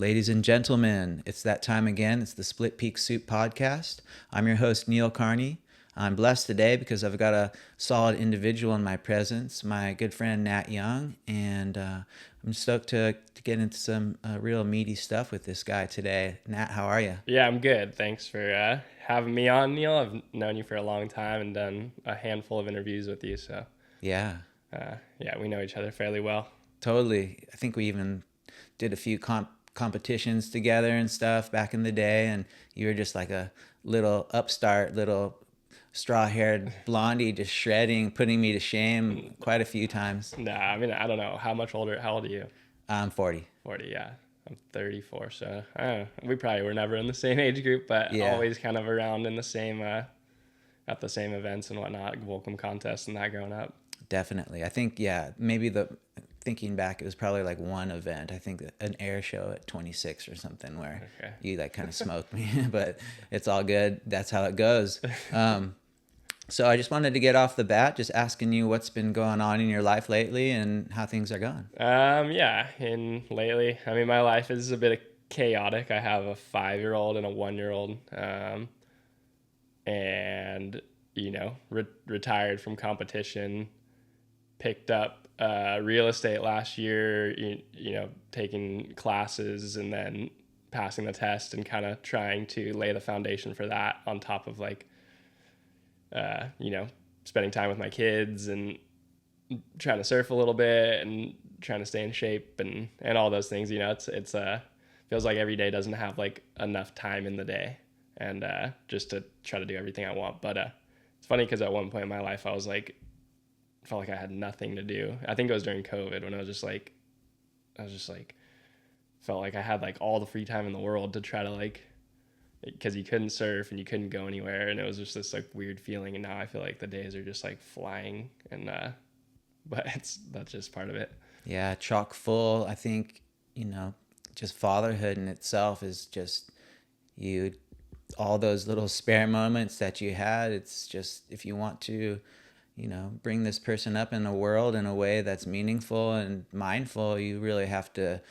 Ladies and gentlemen, it's that time again. It's the Split Peak Soup Podcast. I'm your host, Neil Carney. I'm blessed today because I've got a solid individual in my presence, my good friend Nat Young, and I'm stoked to get into some real meaty stuff with this guy today. Nat, how are you? Yeah, I'm good. Thanks for having me on, Neil. I've known you for a long time and done a handful of interviews with you, so Yeah, we know each other fairly well. totally. I think we even did a few competitions together and stuff back in the day, and you were just like a little upstart, little straw-haired blondie, just shredding, putting me to shame quite a few times. Nah, I mean, I don't know. How old are you? I'm 40. 40, yeah. I'm 34, so I don't know. We probably were never in the same age group, but Yeah. always kind of around in the same, at the same events and whatnot, Volcom contests and that growing up. Definitely. I think, thinking back, it was probably like one event. I think an air show at 26 or something where you like kind of smoked me, but it's all good. That's how it goes. So I just wanted to get off the bat, just asking you what's been going on in your life lately and how things are going. And lately, I mean, my life is a bit chaotic. I have a 5-year-old and a 1-year-old, and, retired from competition, picked up real estate last year, taking classes and then passing the test and kind of trying to lay the foundation for that on top of spending time with my kids and trying to surf a little bit and trying to stay in shape and all those things. It's feels like every day doesn't have like enough time in the day and just to try to do everything I want. But it's funny because at one point in my life I was like, felt like I had nothing to do. I think it was during COVID when I was just like felt like I had like all the free time in the world to try to because you couldn't surf and you couldn't go anywhere, and it was just this like weird feeling. And now I feel like the days are just like flying, and but that's just part of it. Yeah, chock full. I think, just fatherhood in itself is just all those little spare moments that you had. It's just, if you want to, bring this person up in the world in a way that's meaningful and mindful, you really have to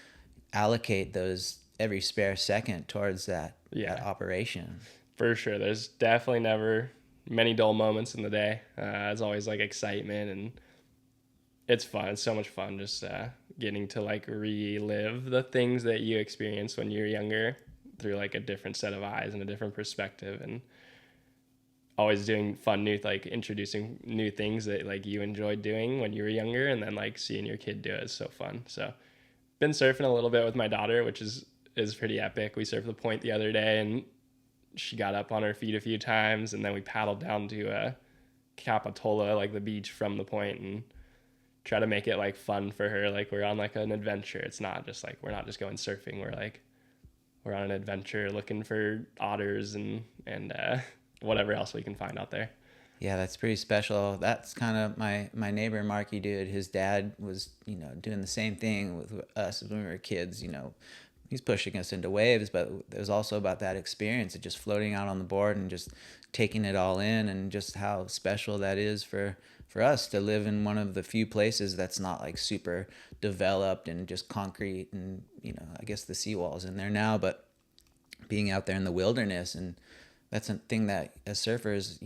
allocate those every spare second towards that operation. For sure. There's definitely never many dull moments in the day. It's always like excitement, and it's fun. It's so much fun just getting to like relive the things that you experienced when you were younger through like a different set of eyes and a different perspective, and always doing fun new, like introducing new things that like you enjoyed doing when you were younger, and then like seeing your kid do it is so fun. So been surfing a little bit with my daughter, which is pretty epic. We surfed the point the other day and she got up on her feet a few times, and then we paddled down to Capitola, like the beach from the point, and try to make it like fun for her. Like we're on like an adventure. It's not just like, we're not just going surfing. We're on an adventure looking for otters and whatever else we can find out there. Yeah, that's pretty special. That's kind of my neighbor Marky dude. His dad was, doing the same thing with us when we were kids. He's pushing us into waves, but it was also about that experience of just floating out on the board and just taking it all in, and just how special that is for us to live in one of the few places that's not like super developed and just concrete, and I guess the seawall's in there now, but being out there in the wilderness. And that's a thing that as surfers,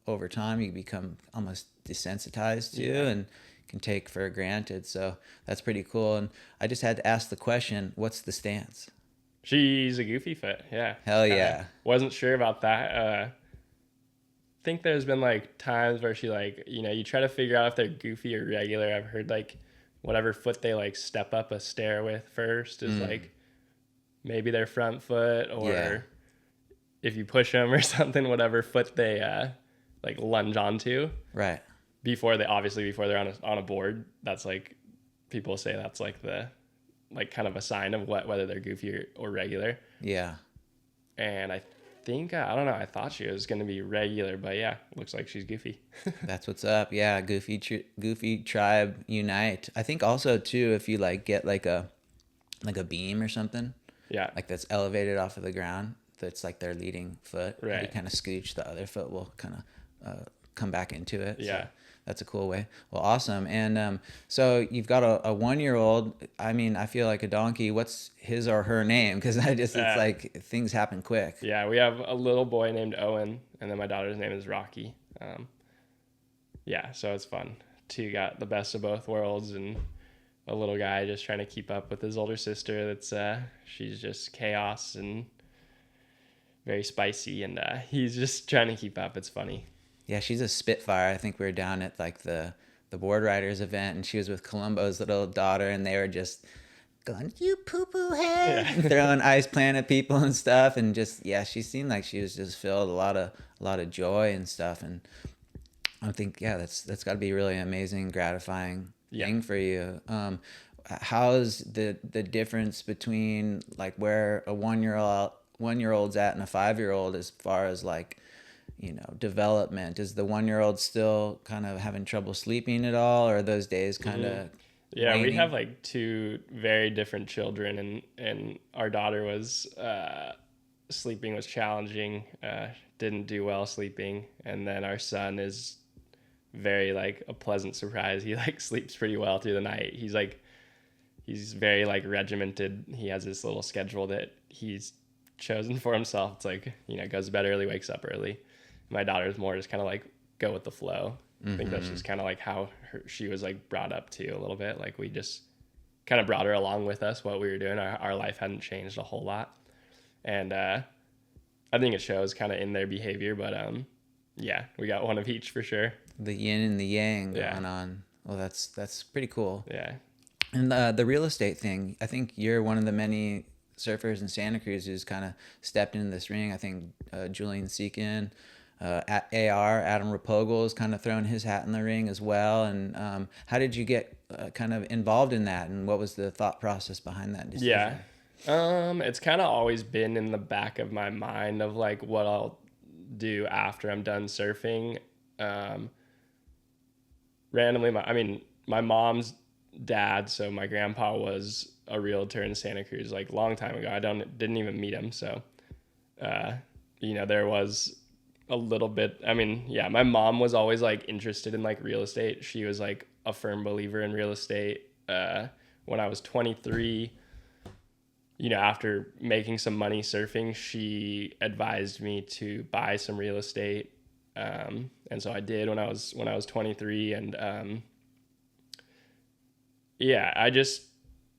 over time you become almost desensitized to and can take for granted. So that's pretty cool. And I just had to ask the question, what's the stance? She's a goofy foot. Yeah. Hell yeah. Wasn't sure about that. Think there's been like times where she like, you try to figure out if they're goofy or regular. I've heard like whatever foot they like step up a stair with first is like maybe their front foot, or if you push them or something, whatever foot they like lunge onto. Right. Before they're on a board. That's like, people say that's like the like kind of a sign of whether they're goofy or regular. Yeah. And I think I don't know. I thought she was going to be regular, but yeah, looks like she's goofy. That's what's up. Yeah, goofy tribe unite. I think also too, if you like get like a beam or something, like that's elevated off of the ground, that's like their leading foot. Right. You kind of scooch, the other foot will kind of come back into it. Yeah. So That's a cool way. Well, awesome. And so you've got a 1 year old. I mean, I feel like a donkey. What's his or her name? Because it's Uh, like things happen quick. yeah, we have a little boy named Owen, and then my daughter's name is Rocky. Yeah, so it's fun. Two got the best of both worlds, and a little guy just trying to keep up with his older sister. She's just chaos and very spicy, and he's just trying to keep up. It's funny. Yeah, she's a spitfire. I think we were down at like the board riders event, and she was with Columbo's little daughter, and they were just going, "You poo poo head," Yeah. and throwing ice plant at people and stuff, and just yeah, she seemed like she was just filled a lot of joy and stuff, and I think yeah, that's got to be really amazing, gratifying Yeah. thing for you. How's the difference between like where a 1 year old's at and a 5 year old as far as like development? Is the 1 year old still kind of having trouble sleeping at all, or are those days kind of Yeah, we waning? have like two very different children, and our daughter was sleeping was challenging, didn't do well sleeping, and then our son is very like a pleasant surprise. He like sleeps pretty well through the night. He's very like regimented. He has this little schedule that he's chosen for himself. It's like, goes to bed early, wakes up early. My daughter's more just kind of like go with the flow. I think that's just kind of like how she was like brought up too, a little bit. Like we just kind of brought her along with us, what we were doing. Our life hadn't changed a whole lot. And I think it shows kind of in their behavior, but yeah, we got one of each for sure. The yin and the yang Yeah. going on. Well, that's pretty cool. Yeah. And the real estate thing, I think you're one of the many surfers in Santa Cruz who's kind of stepped into this ring. I think Julian Seekin, at AR, Adam Rapogel is kind of thrown his hat in the ring as well. And how did you get kind of involved in that? And what was the thought process behind that decision? Yeah. It's kind of always been in the back of my mind of like what I'll do after I'm done surfing. Randomly, my mom's dad, so my grandpa was a realtor in Santa Cruz like long time ago. Didn't even meet him, so there was a little bit. Yeah, my mom was always like interested in like real estate. She was like a firm believer in real estate. When I was 23, after making some money surfing, she advised me to buy some real estate. And so I did when I was 23, and yeah,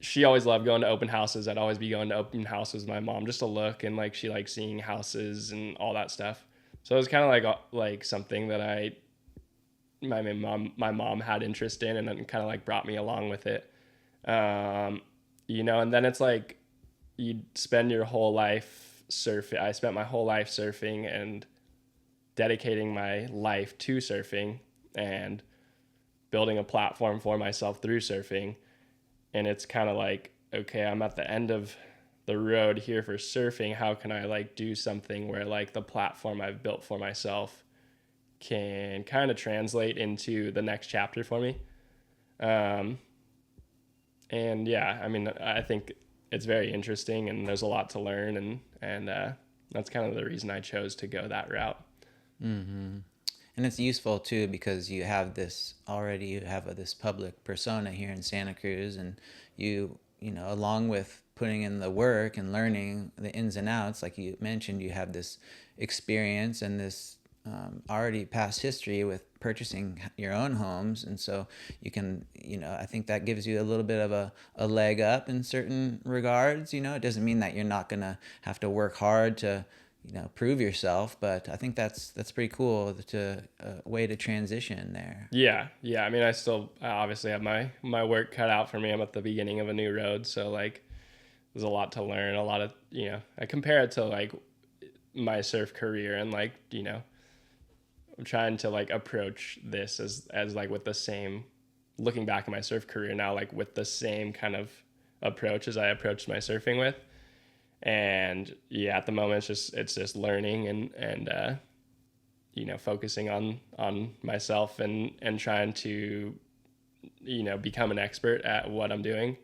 she always loved going to open houses. I'd always be going to open houses with my mom just to look, and like she liked seeing houses and all that stuff. So it was kind of like something that my mom had interest in, and then kind of like brought me along with it. And then it's like you spend your whole life surfing. I spent my whole life surfing and dedicating my life to surfing and building a platform for myself through surfing. And it's kind of like, okay, I'm at the end of the road here for surfing. How can I like do something where like the platform I've built for myself can kind of translate into the next chapter for me? And yeah, I think it's very interesting, and there's a lot to learn, and that's kind of the reason I chose to go that route. Mm-hmm. And it's useful too because you have this public persona here in Santa Cruz, and you along with putting in the work and learning the ins and outs, like you mentioned, you have this experience and this already past history with purchasing your own homes, and so you can, I think that gives you a little bit of a leg up in certain regards. It doesn't mean that you're not gonna have to work hard to prove yourself, but I think that's pretty cool to way to transition there. Yeah. I obviously have my work cut out for me. I'm at the beginning of a new road, so like there's a lot to learn, a lot of, I compare it to like my surf career, and like, I'm trying to like approach this as like with the same, looking back at my surf career now, like with the same kind of approach as I approached my surfing with. And yeah, at the moment it's just learning and focusing on myself and trying to, become an expert at what I'm doing.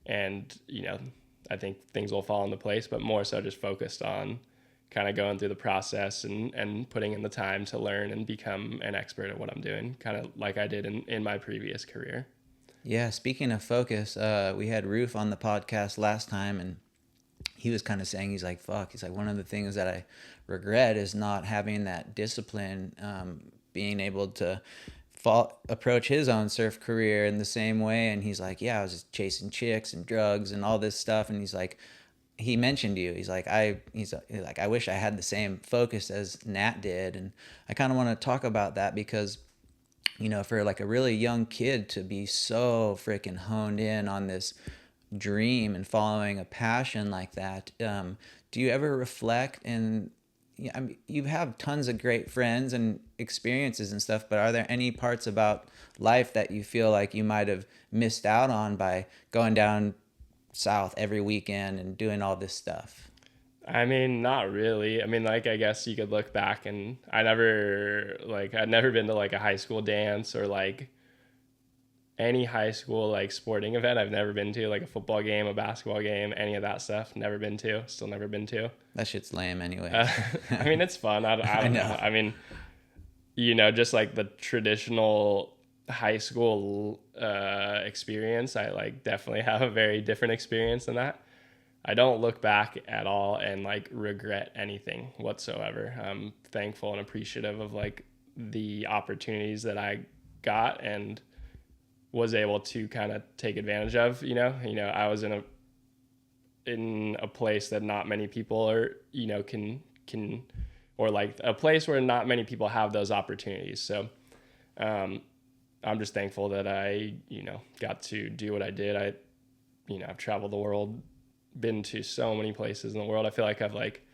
And, I think things will fall into place, but more so just focused on kind of going through the process and putting in the time to learn and become an expert at what I'm doing, kind of like I did in my previous career. Yeah, speaking of focus, we had Roof on the podcast last time, and he was kind of saying, he's like, fuck, he's like, one of the things that I regret is not having that discipline, being able to approach his own surf career in the same way. And he's like, yeah, I was just chasing chicks and drugs and all this stuff. And he's like, he mentioned you. He's like, I wish I had the same focus as Nat did. And I kind of want to talk about that because, you know, for like a really young kid to be so freaking honed in on this dream and following a passion like that, do you ever reflect and, yeah, I mean, you have tons of great friends and experiences and stuff, but are there any parts about life that you feel like you might have missed out on by going down south every weekend and doing all this stuff? I mean, not really. I mean, like, I guess you could look back and I'd never been to like a high school dance or like any high school like sporting event. I've never been to like a football game, a basketball game, any of that stuff. Never been to, still never been to. That shit's lame anyway. I mean, it's fun. I don't know. I mean, you know, just like the traditional high school experience, I like definitely have a very different experience than that. I don't look back at all and like regret anything whatsoever. I'm thankful and appreciative of like the opportunities that I got and was able to kind of take advantage of. I was in a place that not many people are, can, or like a place where not many people have those opportunities. So, I'm just thankful that I, got to do what I did. I've traveled the world, been to so many places in the world. I feel like I've like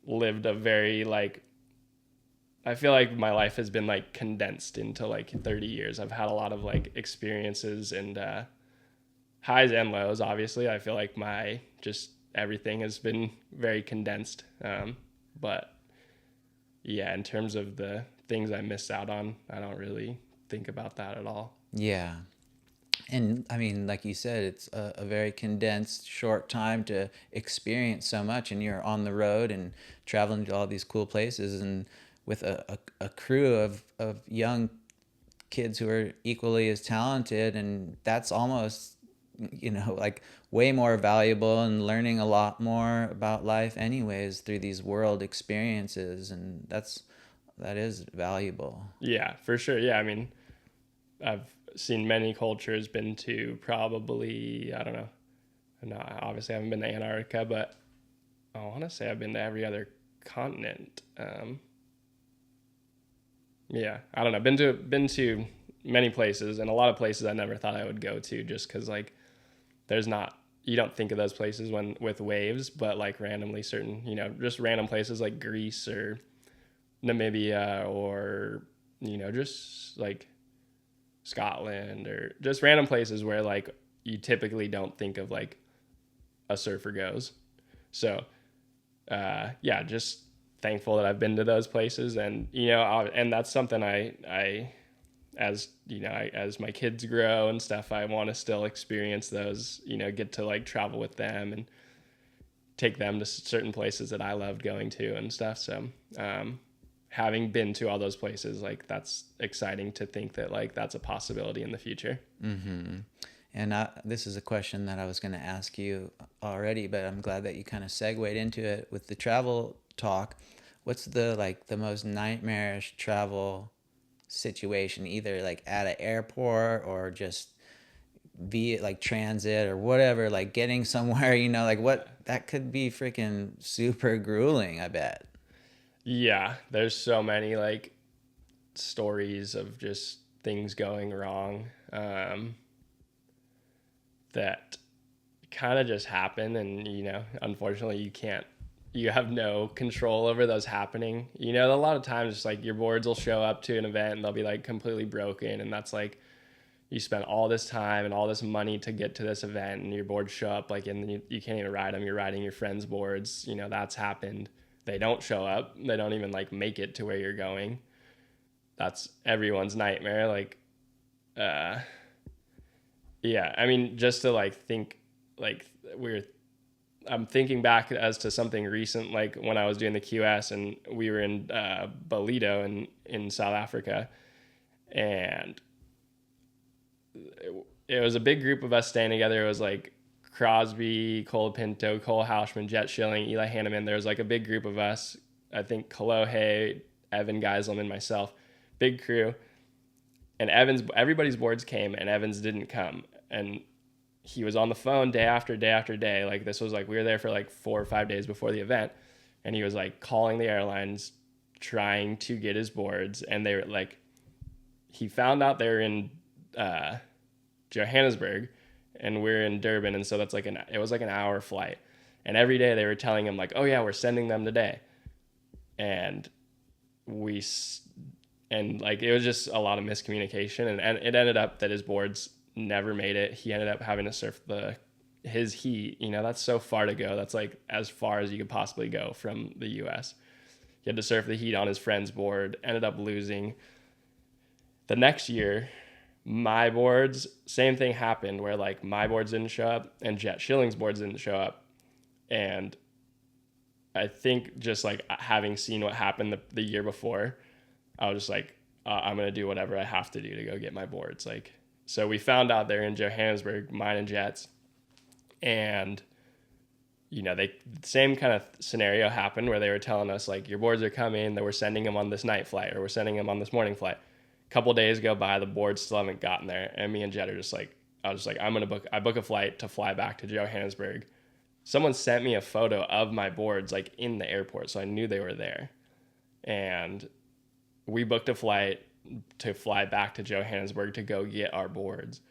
lived a very like, I feel like my life has been like condensed into like 30 years. I've had a lot of like experiences and highs and lows. Obviously, I feel like my just everything has been very condensed. But yeah, in terms of the things I missed out on, I don't really think about that at all. Yeah. And I mean, like you said, it's a very condensed, short time to experience so much. And you're on the road and traveling to all these cool places and with a crew of young kids who are equally as talented. And that's almost, like way more valuable and learning a lot more about life anyways through these world experiences. And that is valuable. Yeah, for sure. Yeah. I mean, I've seen many cultures, been to probably, I don't know. No, obviously I haven't been to Antarctica, but I want to say I've been to every other continent. Yeah, I don't know. Been to many places, and a lot of places I never thought I would go to, just because like you don't think of those places when with waves, but like randomly certain, just random places like Greece or Namibia or just like Scotland or just random places where like you typically don't think of like a surfer goes. So yeah, just thankful that I've been to those places, and and that's something I as as my kids grow and stuff, I want to still experience those, get to like travel with them and take them to certain places that I loved going to and stuff. So having been to all those places, like that's exciting to think that like that's a possibility in the future. Mm-hmm. And this is a question that I was going to ask you already, but I'm glad that you kind of segued into it with the travel talk. What's the most nightmarish travel situation, either like at an airport or just be it like transit or whatever, like getting somewhere, like what that could be freaking super grueling, I bet. Yeah, there's so many like stories of just things going wrong that kind of just happen, and unfortunately you have no control over those happening. A lot of times just like your boards will show up to an event and they'll be like completely broken, and that's like you spent all this time and all this money to get to this event, and your boards show up like and you can't even ride them. You're riding your friends' boards. That's happened. They don't show up. They don't even like make it to where you're going. That's everyone's nightmare. Like, yeah, I mean, just to like think like I'm thinking back as to something recent, like when I was doing the QS and we were in Bolido in South Africa, and it was a big group of us staying together. It was like Crosby, Cole Pinto, Cole Houshman, Jet Schilling, Eli Hanneman. There was like a big group of us. I think Kalohe, Evan Geiselman, myself, big crew. And everybody's boards came and Evans didn't come. And he was on the phone day after day after day. Like this was like, we were there for like 4 or 5 days before the event. And he was like calling the airlines, trying to get his boards. And they were like, he found out they were in Johannesburg and we're in Durban. And so that's like it was like an hour flight. And every day they were telling him like, oh yeah, we're sending them today. And like it was just a lot of miscommunication, and it ended up that his boards never made it. He ended up having to surf his heat. You know, that's so far to go. That's like as far as you could possibly go from the US. He had to surf the heat on his friend's board, ended up losing. The next year, my boards, same thing happened where like my boards didn't show up and Jet Schilling's boards didn't show up. And I think just like having seen what happened the year before, I was just like, I'm going to do whatever I have to do to go get my boards. Like, so we found out they're in Johannesburg, mine and Jet's. And, you know, same kind of scenario happened where they were telling us like, your boards are coming, that we're sending them on this night flight or we're sending them on this morning flight. A couple days go by, the boards still haven't gotten there. And me and Jet are just like, I was just like, I book a flight to fly back to Johannesburg. Someone sent me a photo of my boards like in the airport. So I knew they were there. And we booked a flight to fly back to Johannesburg to go get our boards.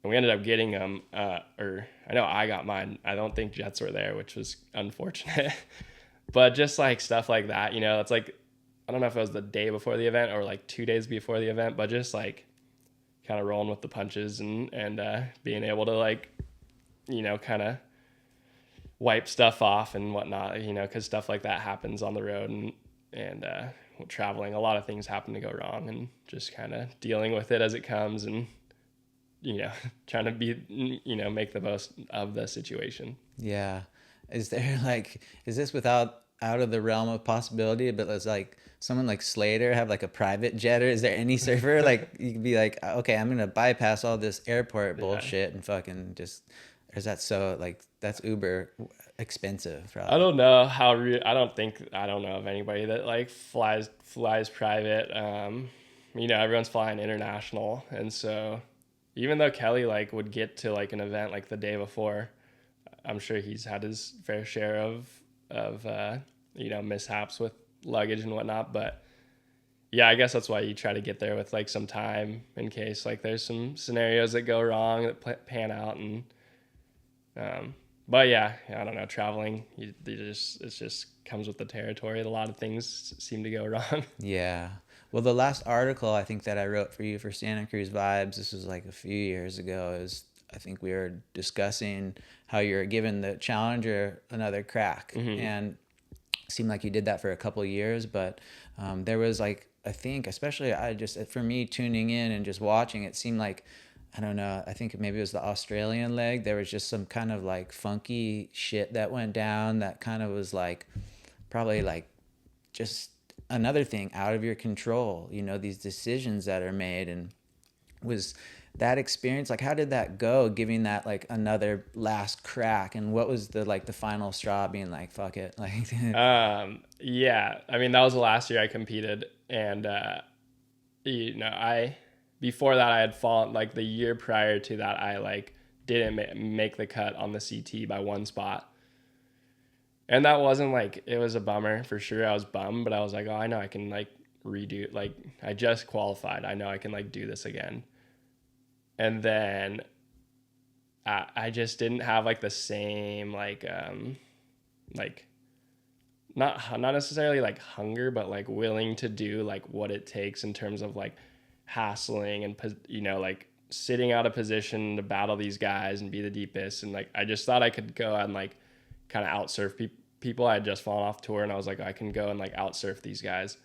And we ended up getting them, or I know I got mine. I don't think Jets were there, which was unfortunate. But just like stuff like that, you know, it's like, I don't know if it was the day before the event or like 2 days before the event, but just like kind of rolling with the punches and being able to like, you know, kind of wipe stuff off and whatnot, you know, because stuff like that happens on the road and traveling. A lot of things happen to go wrong, and just kind of dealing with it as it comes, and you know, trying to make the most of the situation. Yeah. Is this out of the realm of possibility, but it's like someone like Slater have like a private jet, or is there any surfer like you could be like, okay, I'm gonna bypass all this airport bullshit and fucking just, or is that so like that's uber expensive probably? I don't know I don't know of anybody that like flies private. You know, everyone's flying international, and so even though Kelly like would get to like an event like the day before, I'm sure he's had his fair share of you know, mishaps with luggage and whatnot. But yeah, I guess that's why you try to get there with like some time in case like there's some scenarios that go wrong that pan out. And but yeah, I don't know, traveling, it just comes with the territory. A lot of things seem to go wrong. Yeah. Well, the last article I think that I wrote for you for Santa Cruz Vibes, this was like a few years ago, is I think we were discussing how you're giving the Challenger another crack. Mm-hmm. And it seemed like you did that for a couple of years, but there was like, I think, especially for me tuning in and just watching, it seemed like, I don't know, I think maybe it was the Australian leg. There was just some kind of like funky shit that went down that kind of was like, probably like just another thing out of your control, you know, these decisions that are made. And was that experience, like, how did that go, giving that like another last crack? And what was the final straw, being like, fuck it? Like, yeah, I mean, that was the last year I competed. And, you know, before that I had fallen, like the year prior to that, I like didn't make the cut on the CT by one spot. And that wasn't like, it was a bummer for sure. I was bummed, but I was like, oh, I know I can like redo, like I just qualified. I know I can like do this again. And then I just didn't have like the same, like not necessarily like hunger, but like willing to do like what it takes in terms of like hassling and, you know, like sitting out of position to battle these guys and be the deepest. And like, I just thought I could go and like kind of outsurf people. I had just fallen off tour, and I was like, I can go and like outsurf these guys.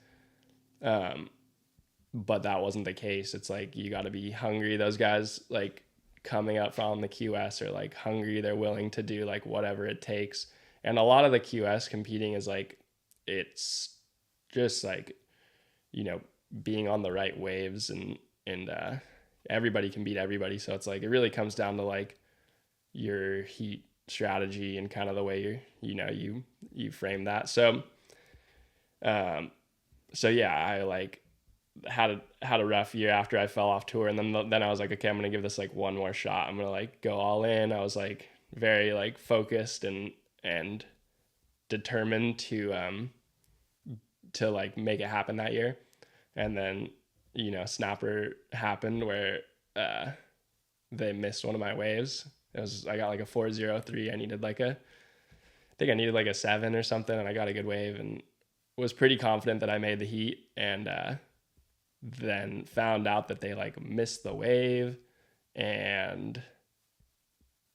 But that wasn't the case. It's like, you got to be hungry. Those guys like coming up from the QS are like hungry. They're willing to do like whatever it takes. And a lot of the QS competing is like, it's just like, you know, being on the right waves, and everybody can beat everybody. So it's like, it really comes down to like your heat strategy and kind of the way you frame that. So, so yeah, I like had a rough year after I fell off tour, and then I was like, okay, I'm gonna give this like one more shot. I'm gonna like go all in. I was like very like focused and determined to like make it happen that year. And then, you know, snapper happened where they missed one of my waves. I got like a 403. I think I needed like a 7 or something, and I got a good wave and was pretty confident that I made the heat, and then found out that they like missed the wave and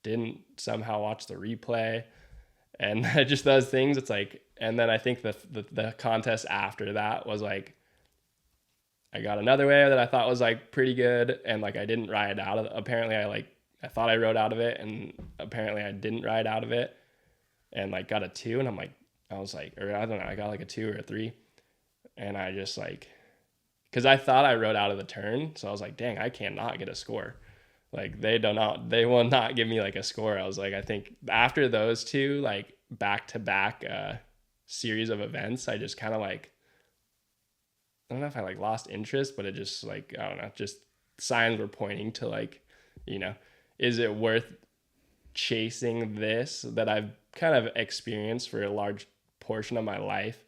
didn't somehow watch the replay. And just those things, it's like, and then I think the contest after that was like, I got another wave that I thought was like pretty good, and like I didn't ride out of it. Apparently I thought I rode out of it, and apparently I didn't ride out of it, and like got a 2, and I was like, or I don't know, I got like a 2 or a 3, and I just like, because I thought I rode out of the turn, so I was like, dang, I cannot get a score. Like they will not give me like a score. I was like, I think after those 2 like back to back series of events, I just kind of like, I don't know if I like lost interest, but it just like, I don't know, just signs were pointing to like, you know, is it worth chasing this that I've kind of experienced for a large portion of my life?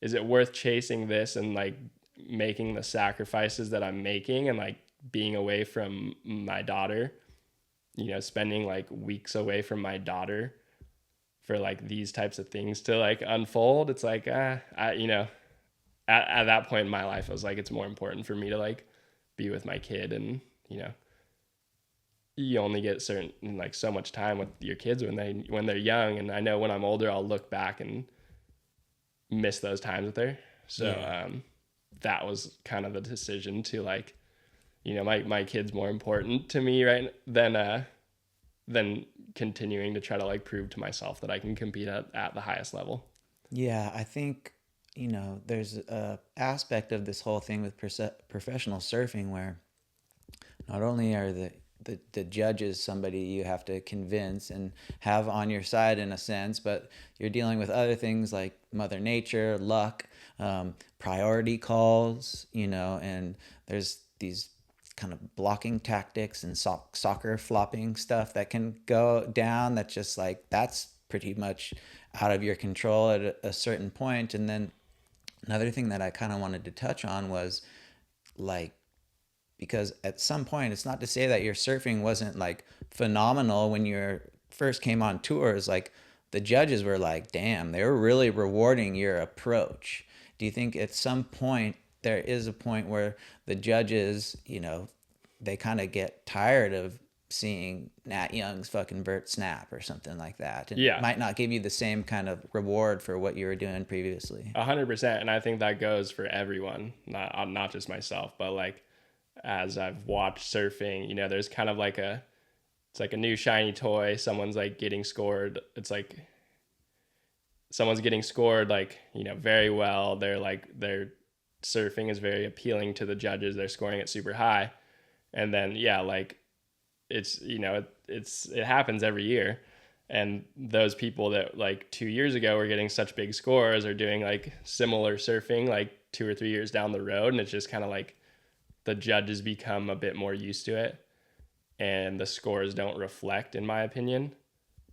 Is it worth chasing this and like making the sacrifices that I'm making and like being away from my daughter, you know, spending like weeks away from my daughter for like these types of things to like unfold? It's like, you know, at that point in my life, I was like, it's more important for me to like be with my kid. And, you know, you only get like so much time with your kids when they're young. And I know when I'm older, I'll look back and miss those times with her. So, yeah. That was kind of the decision to like, you know, my kid's more important to me right than continuing to try to like prove to myself that I can compete at the highest level. Yeah, I think, you know, there's a aspect of this whole thing with professional surfing where not only are the judges somebody you have to convince and have on your side in a sense, but you're dealing with other things like Mother Nature, luck, priority calls, you know, and there's these kind of blocking tactics and soccer flopping stuff that can go down. That's just like, that's pretty much out of your control at a certain point. And then another thing that I kind of wanted to touch on was like, because at some point, it's not to say that your surfing wasn't like phenomenal when you first came on tours. Like the judges were like, damn, they were really rewarding your approach. Do you think at some point there is a point where the judges, you know, they kind of get tired of seeing Nat Young's fucking vert snap or something like that, and yeah, might not give you the same kind of reward for what you were doing previously? 100%. And I think that goes for everyone, not just myself, but like as I've watched surfing, you know, there's kind of like it's like a new shiny toy. Someone's like getting scored. It's like someone's getting scored like, you know, very well. Their surfing is very appealing to the judges. They're scoring it super high. And then, yeah, like it's, you know, it happens every year. And those people that like 2 years ago were getting such big scores are doing like similar surfing like 2 or 3 years down the road. And it's just kind of like the judges become a bit more used to it. And the scores don't reflect, in my opinion,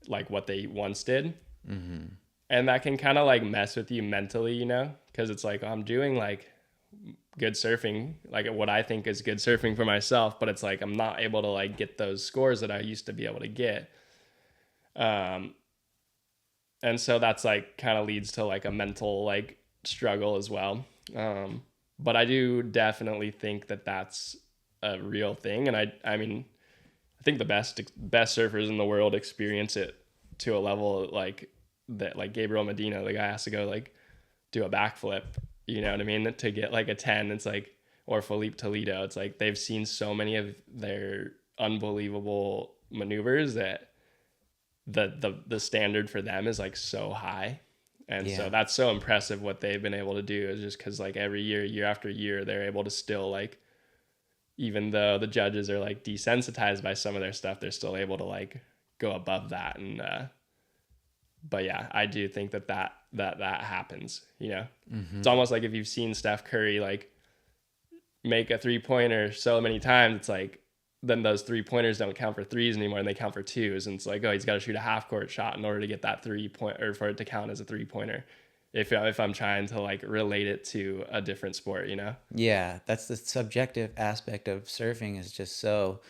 like what they once did. Mm-hmm. And that can kind of like mess with you mentally, you know, because it's like, I'm doing like good surfing, like what I think is good surfing for myself, but it's like I'm not able to like get those scores that I used to be able to get. And so that's like kind of leads to like a mental like struggle as well. But I do definitely think that that's a real thing. And I mean, I think the best surfers in the world experience it to a level like that, like Gabriel Medina, the guy has to go like do a backflip, you know what I mean, to get like a 10. It's like, or Felipe Toledo, it's like they've seen so many of their unbelievable maneuvers that the standard for them is like so high. And so Yeah. that's so impressive what they've been able to do, is just because like every year after year, they're able to still like, even though the judges are like desensitized by some of their stuff, they're still able to like go above that. And but yeah, I do think that happens, you know. It's almost like if you've seen Steph Curry like make a 3-pointer so many times, it's like then those 3-pointers don't count for threes anymore and they count for twos. And it's like, oh, he's got to shoot a half court shot in order to get that 3-point, or for it to count as a 3-pointer. If I'm trying to like relate it to a different sport, you know? Yeah, that's the subjective aspect of surfing is just so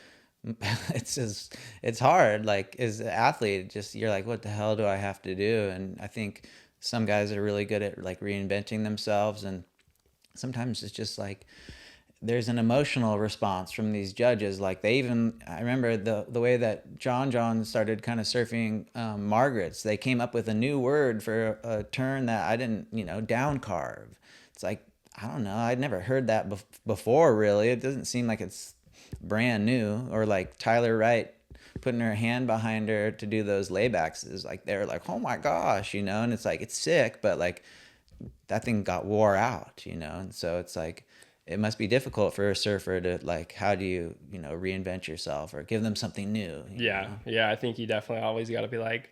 it's hard. Like as an athlete, just you're like, what the hell do I have to do? And I think some guys are really good at like reinventing themselves, and sometimes it's just like there's an emotional response from these judges. Like they even, I remember the way that John started kind of surfing Margaret's. They came up with a new word for a turn that I didn't, down carve. It's like, I don't know. I'd never heard that before, really. It doesn't seem like it's brand new. Or like Tyler Wright putting her hand behind her to do those laybacks is like, they're like, oh my gosh, and it's like, it's sick, but like that thing got wore out, and so it's like, it must be difficult for a surfer to like, how do you, reinvent yourself or give them something new? Yeah. Yeah. I think you definitely always got to be like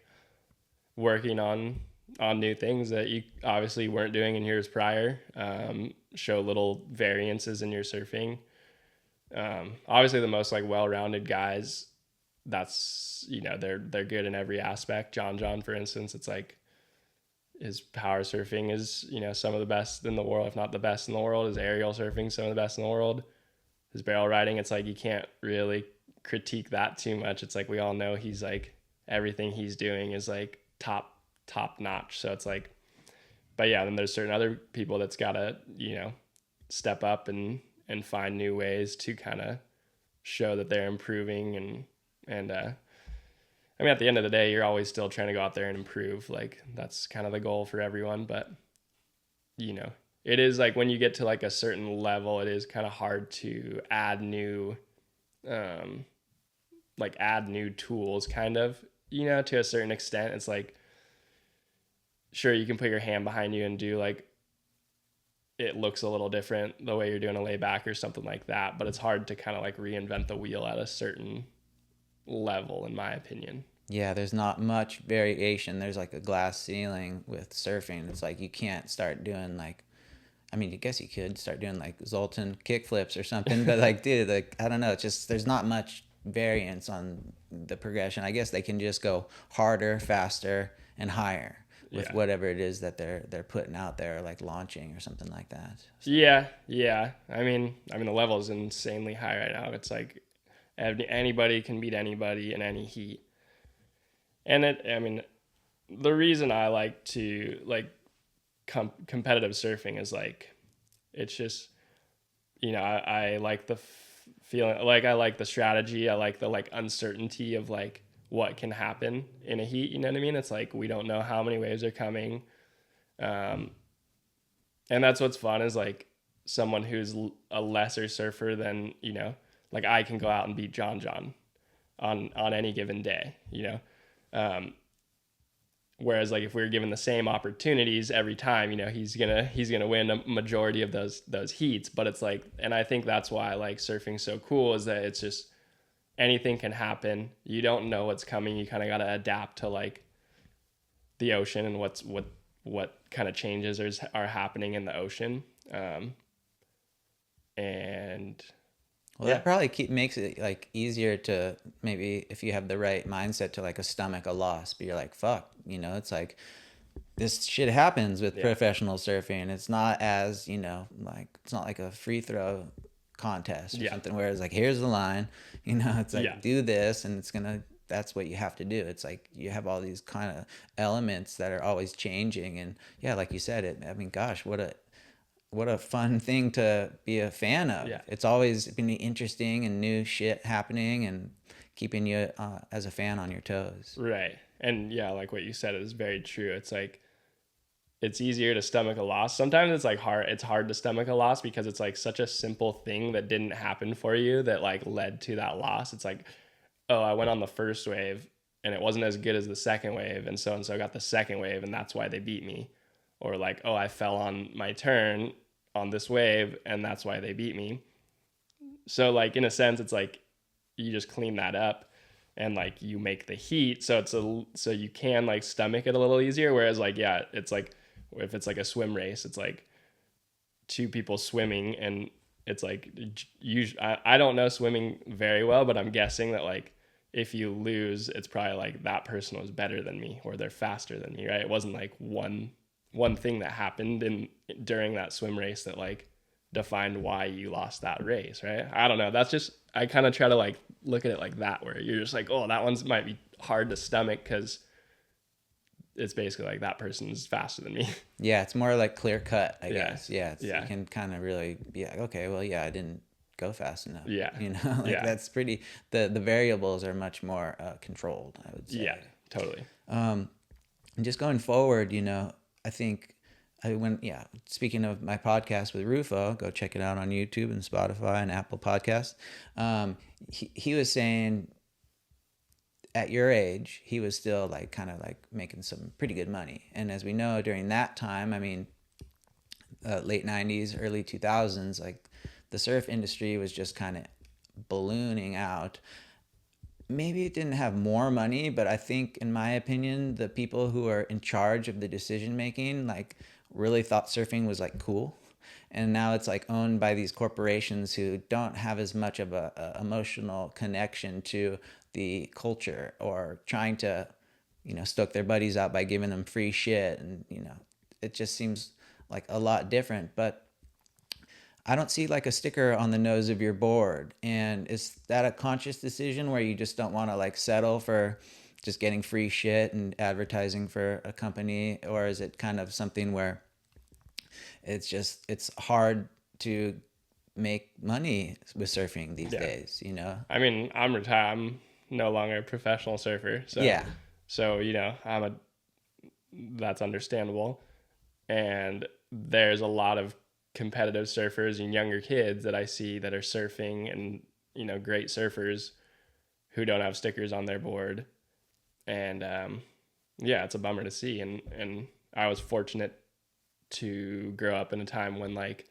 working on new things that you obviously weren't doing in years prior. Show little variances in your surfing. Obviously the most like well-rounded guys, that's, they're good in every aspect. John, for instance, it's like his power surfing is, some of the best in the world, if not the best in the world. His aerial surfing, some of the best in the world. His barrel riding, it's like you can't really critique that too much. It's like we all know he's like, everything he's doing is like top notch. So it's like, but yeah, then there's certain other people that's gotta, step up and find new ways to kind of show that they're improving. And I mean, at the end of the day, you're always still trying to go out there and improve. Like that's kind of the goal for everyone. But it is like when you get to like a certain level, it is kind of hard to add new, add new tools kind of, to a certain extent. It's like, sure, you can put your hand behind you and do like, it looks a little different the way you're doing a layback or something like that. But it's hard to kind of like reinvent the wheel at a certain level, in my opinion. Yeah, there's not much variation. There's like a glass ceiling with surfing. It's like you can't start doing like, I mean, I guess you could start doing like Zoltan kickflips or something, but like, dude, like, I don't know. It's just, there's not much variance on the progression. I guess they can just go harder, faster, and higher with whatever it is that they're putting out there, like launching or something like that. So. Yeah. I mean, the level is insanely high right now. It's like anybody can beat anybody in any heat. And the reason I like to like competitive surfing is like, it's just, I like the feeling, like I like the strategy. I like the like uncertainty of like what can happen in a heat. You know what I mean? It's like, we don't know how many waves are coming. And that's what's fun, is like someone who's a lesser surfer than, like I can go out and beat John on any given day, whereas like if we were given the same opportunities every time, he's gonna win a majority of those heats. But it's like, and I think that's why I like surfing so cool, is that it's just anything can happen. You don't know what's coming. You kind of got to adapt to like the ocean and what kind of changes are happening in the ocean. And well, that probably makes it like easier to, maybe if you have the right mindset, to like stomach a loss. But you're like, fuck, it's like this shit happens with professional surfing. It's not as, like, it's not like a free throw contest or something where it's like, here's the line, it's like, do this, and that's what you have to do. It's like you have all these kind of elements that are always changing. And yeah, like you said, gosh, what a fun thing to be a fan of. It's always been interesting and new shit happening and keeping you as a fan on your toes. Right. And yeah, like what you said is very true. It's like it's easier to stomach a loss. Sometimes it's like it's hard to stomach a loss because it's like such a simple thing that didn't happen for you that like led to that loss. It's like, oh, I went on the first wave and it wasn't as good as the second wave, and so got the second wave and that's why they beat me. Or like, oh, I fell on my turn on this wave and that's why they beat me. So like in a sense it's like you just clean that up and like you make the heat so so you can like stomach it a little easier. Whereas like, yeah, it's like if it's like a swim race, it's like two people swimming and it's like usually I don't know swimming very well, but I'm guessing that like if you lose, it's probably like that person was better than me or they're faster than me, right? It wasn't like one thing that happened during that swim race that like defined why you lost that race, right? I don't know. That's just, I kind of try to like look at it like that, where you're just like, oh, that one's might be hard to stomach because it's basically like that person's faster than me. Yeah, it's more like clear cut, I Yeah. guess. Yeah, Yeah. you can kind of really be like, okay, well, yeah, I didn't go fast enough. Yeah. You know, like Yeah. that's pretty, the variables are much more controlled, I would say. Yeah, totally. And just going forward, you know, I think speaking of my podcast with Rufo, go check it out on YouTube and Spotify and Apple Podcasts. He was saying at your age, he was still like kind of like making some pretty good money. And as we know, during that time, I mean, late 90s, early 2000s, like the surf industry was just kind of ballooning out. Maybe it didn't have more money, but I think, in my opinion, the people who are in charge of the decision making like really thought surfing was like cool. And now it's like owned by these corporations who don't have as much of a emotional connection to the culture, or trying to, you know, stoke their buddies out by giving them free shit. And, you know, it just seems like a lot different. But I don't see like a sticker on the nose of your board. And is that a conscious decision where you just don't want to like settle for just getting free shit and advertising for a company? Or is it kind of something where it's hard to make money with surfing these days, you know? I mean, I'm retired. I'm no longer a professional surfer. So, Yeah. So, you know, that's understandable. And there's a lot of competitive surfers and younger kids that I see that are surfing and, you know, great surfers who don't have stickers on their board. And, yeah, it's a bummer to see. And I was fortunate to grow up in a time when like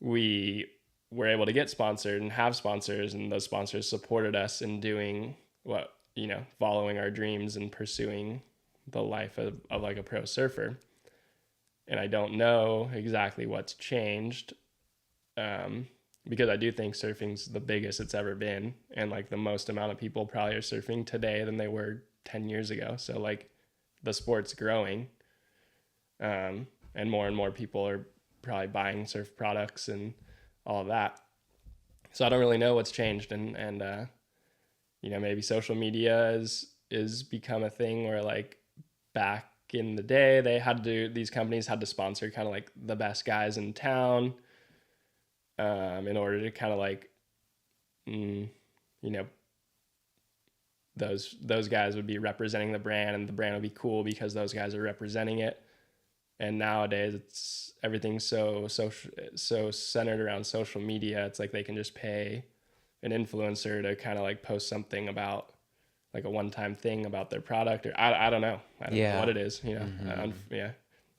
we were able to get sponsored and have sponsors, and those sponsors supported us in doing what, you know, following our dreams and pursuing the life of like a pro surfer. And I don't know exactly what's changed, because I do think surfing's the biggest it's ever been, and like the most amount of people probably are surfing today than they were 10 years ago. So like the sport's growing, and more people are probably buying surf products and all of that. So I don't really know what's changed, and you know, maybe social media is become a thing where like back in the day these companies had to sponsor kind of like the best guys in town, in order to kind of like, you know, those guys would be representing the brand, and the brand would be cool because those guys are representing it. And nowadays it's everything's so centered around social media. It's like they can just pay an influencer to kind of like post something about like a one-time thing about their product, or I don't know. I don't know what it is, you know. Mm-hmm.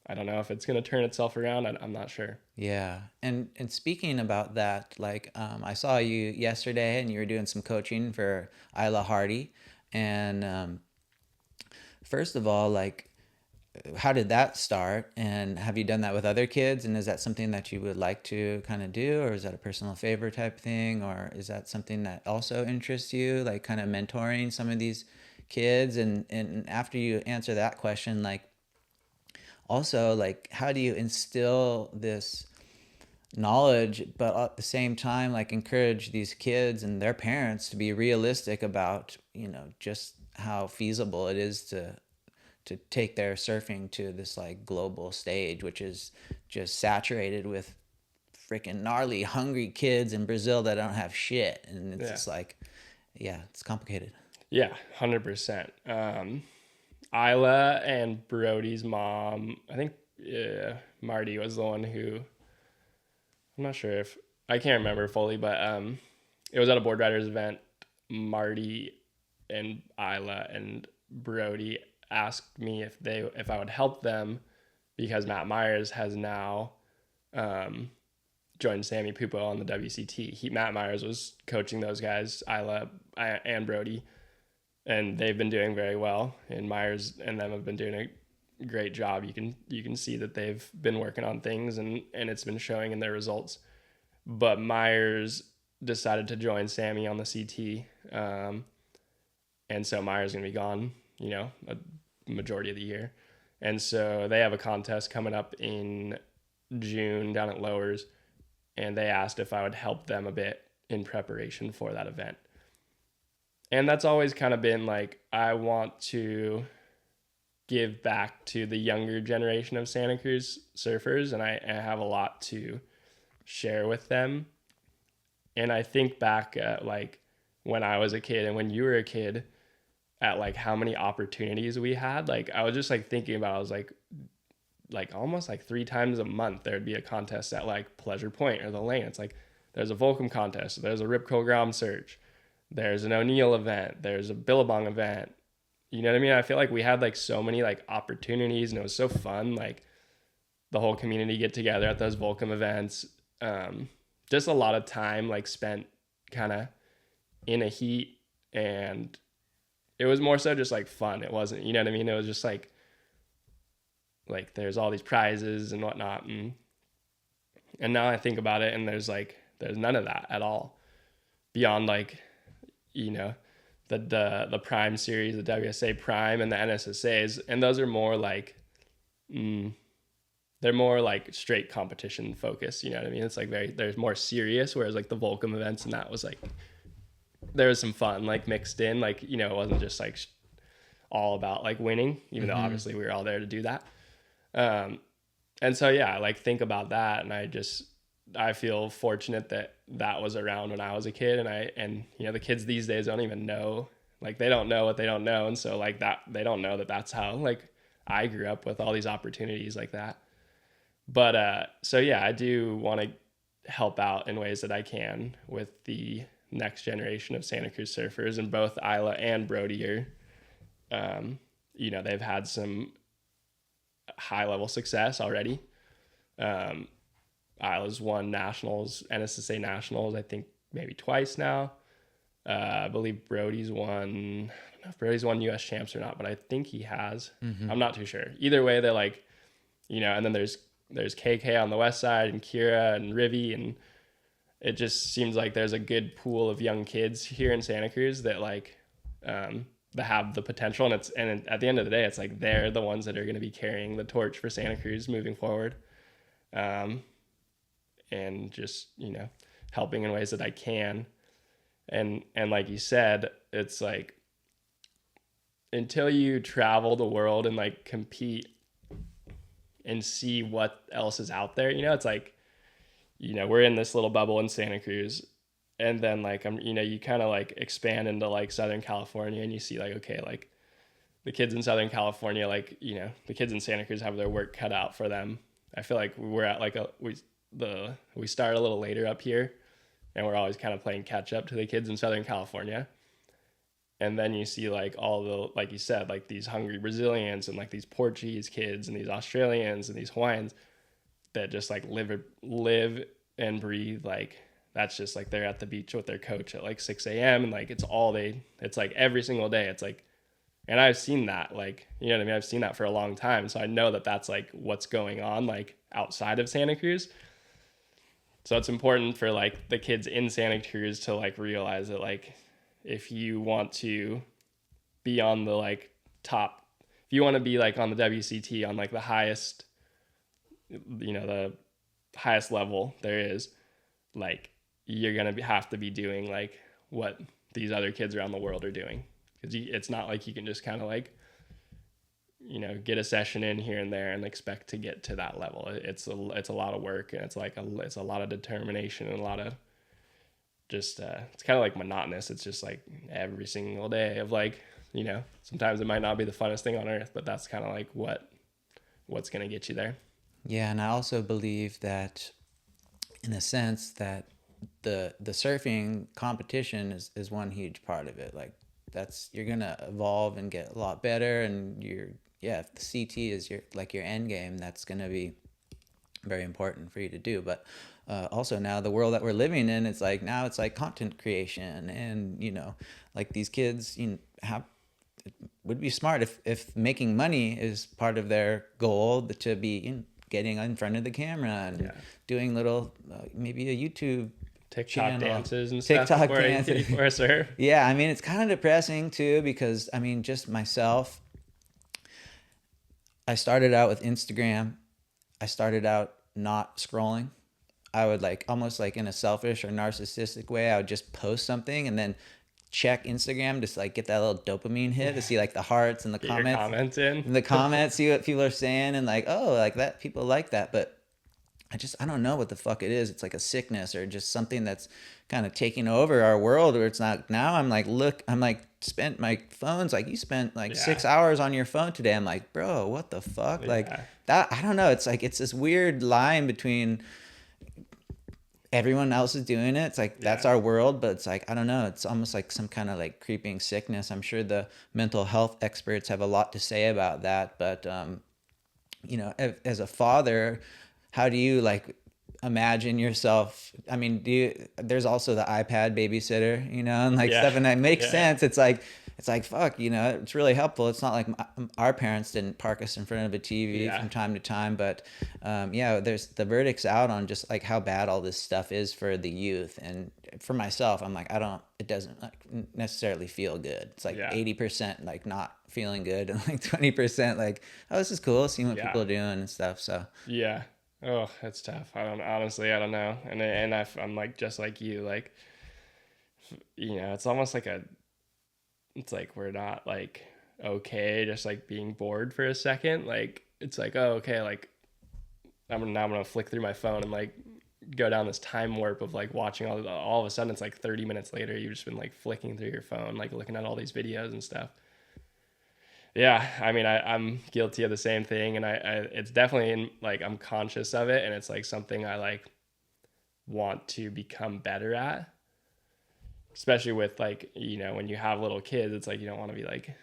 I don't know if it's going to turn itself around. I'm not sure. Yeah. And speaking about that, like, I saw you yesterday and you were doing some coaching for Isla Hardy. And first of all, like, how did that start? And have you done that with other kids? And is that something that you would like to kind of do? Or is that a personal favor type thing? Or is that something that also interests you, like kind of mentoring some of these kids? And after you answer that question, like, also, like, how do you instill this knowledge, but at the same time, like, encourage these kids and their parents to be realistic about, you know, just how feasible it is to take their surfing to this like global stage, which is just saturated with freaking gnarly, hungry kids in Brazil that don't have shit. And it's just like, yeah, it's complicated. Yeah, 100%. Isla and Brody's mom, I think Marty was the one who, I'm not sure if, I can't remember fully, but it was at a board riders event. Marty and Isla and Brody asked me if I would help them because Matt Myers has now joined Sammy Pupo on the WCT. Matt Myers was coaching those guys, Isla and Brody, and they've been doing very well. And Myers and them have been doing a great job. You can see that they've been working on things, and it's been showing in their results. But Myers decided to join Sammy on the CT, and so Myers is going to be gone, a majority of the year. And so they have a contest coming up in June down at Lowers, and they asked if I would help them a bit in preparation for that event. And that's always kind of been like, I want to give back to the younger generation of Santa Cruz surfers, and I have a lot to share with them. And I think back at like when I was a kid and when you were a kid, at like how many opportunities we had. Like I was just like thinking about, I was like almost like 3 times a month there'd be a contest at like Pleasure Point or the Lane. It's like there's a Volcom contest, there's a Ripco Grom Search, there's an O'Neill event, there's a Billabong event. You know what I mean? I feel like we had like so many like opportunities, and it was so fun. Like the whole community get together at those Volcom events. Just a lot of time like spent kind of in a heat, and it was more so just like fun. It wasn't, you know what I mean? It was just like there's all these prizes and whatnot. And now I think about it, and there's none of that at all beyond like, the Prime series, the WSA Prime and the NSSAs. And those are more like, they're more like straight competition focused. You know what I mean? It's like there's more serious, whereas like the Volcom events, and that was like, there was some fun like mixed in, like, it wasn't just like all about like winning, even though obviously we were all there to do that. And so, yeah, I like think about that, and I feel fortunate that was around when I was a kid, and the kids these days don't even know, like they don't know what they don't know. And so like that, they don't know that that's how like I grew up with all these opportunities like that. But, so yeah, I do want to help out in ways that I can with the next generation of Santa Cruz surfers, and both Isla and Brody are, they've had some high level success already. Isla's won nationals, NSSA nationals, I think maybe twice now. I believe Brody's won, I don't know if Brody's won US champs or not, but I think he has. I'm not too sure. Either way, they're like, and then there's KK on the west side, and Kira and Rivi, and it just seems like there's a good pool of young kids here in Santa Cruz that like, that have the potential. And at the end of the day, it's like, they're the ones that are going to be carrying the torch for Santa Cruz moving forward. And just, helping in ways that I can. And like you said, it's like, until you travel the world and like compete and see what else is out there, it's like, we're in this little bubble in Santa Cruz, and then like, you kind of like expand into like Southern California, and you see like, okay, like the kids in Southern California, like, the kids in Santa Cruz have their work cut out for them. I feel like we're at like we start a little later up here, and we're always kind of playing catch up to the kids in Southern California. And then you see like all the, like you said, like these hungry Brazilians and like these Portuguese kids and these Australians and these Hawaiians that just like live and breathe. Like that's just like, they're at the beach with their coach at like 6 a.m. and like, it's like every single day. It's like, and I've seen that, like, you know what I mean? I've seen that for a long time. So I know that that's like what's going on like outside of Santa Cruz. So it's important for like the kids in Santa Cruz to like realize that like, if you want to be on the like top, if you want to be like on the WCT on like the highest, the highest level there is, like you're going to have to be doing like what these other kids around the world are doing. Because it's not like you can just kind of like, get a session in here and there and expect to get to that level. It's a lot of work, and it's a lot of determination, and a lot of just, it's kind of like monotonous. It's just like every single day of like you know, sometimes it might not be the funnest thing on earth, but that's kind of like what's going to get you there. Yeah, and I also believe that, in a sense, that the surfing competition is one huge part of it. Like, that's, you're gonna evolve and get a lot better, and yeah, if the CT is your end game, that's gonna be very important for you to do. But also, now the world that we're living in, it's like, now it's like content creation, and like these kids, have, it would be smart if making money is part of their goal, to be getting in front of the camera and doing little maybe a YouTube TikTok channel, dances and stuff before a surf. Yeah, I mean, it's kind of depressing too, because I mean, just myself, I started out with Instagram. I started out not scrolling. I would, like, almost like in a selfish or narcissistic way, I would just post something and then check Instagram, just like get that little dopamine hit to see like the hearts and the Get comments. your comments in. The comments, see what people are saying, and like, oh, like that, people like that. But I don't know what the fuck it is. It's like a sickness or just something that's kind of taking over our world, where it's not, now I'm like, look, I'm like, spent my phone's like, you spent like 6 hours on your phone today. I'm like, bro, what the fuck? Like that, I don't know. It's like, it's this weird line between everyone else is doing it. It's like, that's our world, but it's like, I don't know. It's almost like some kind of like creeping sickness. I'm sure the mental health experts have a lot to say about that. But, as a father, how do you like imagine yourself? I mean, there's also the iPad babysitter, and like stuff, and that makes sense. It's like, fuck, it's really helpful. It's not like our parents didn't park us in front of a TV from time to time, but there's the verdict's out on just like how bad all this stuff is for the youth. And for myself, I'm like, it doesn't like necessarily feel good. It's like 80% like not feeling good, and like 20% like, oh, this is cool, seeing what people are doing and stuff. So oh, it's tough. I don't know. And I'm like, just like you, like, it's almost like it's like we're not like okay just like being bored for a second. Like, it's like, oh, okay, like I'm gonna flick through my phone and like go down this time warp of like watching all of a sudden it's like 30 minutes later you've just been like flicking through your phone, like looking at all these videos and stuff. Yeah, I mean, I'm guilty of the same thing, and I it's definitely like I'm conscious of it, and it's like something I like want to become better at, especially with like, when you have little kids, it's like you don't want to be like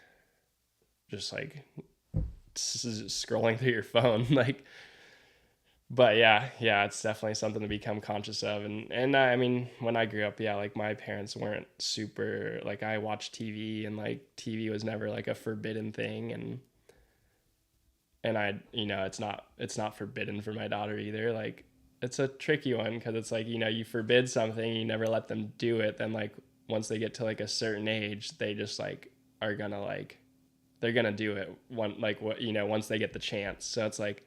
just like scrolling through your phone, like. But yeah, it's definitely something to become conscious of. And I mean, when I grew up, like my parents weren't super, like I watched TV, and like TV was never like a forbidden thing. And I, it's not forbidden for my daughter either. Like, it's a tricky one, because it's like, you forbid something, you never let them do it. Then like once they get to like a certain age, they just like are gonna like, they're gonna do it once they get the chance. So it's like,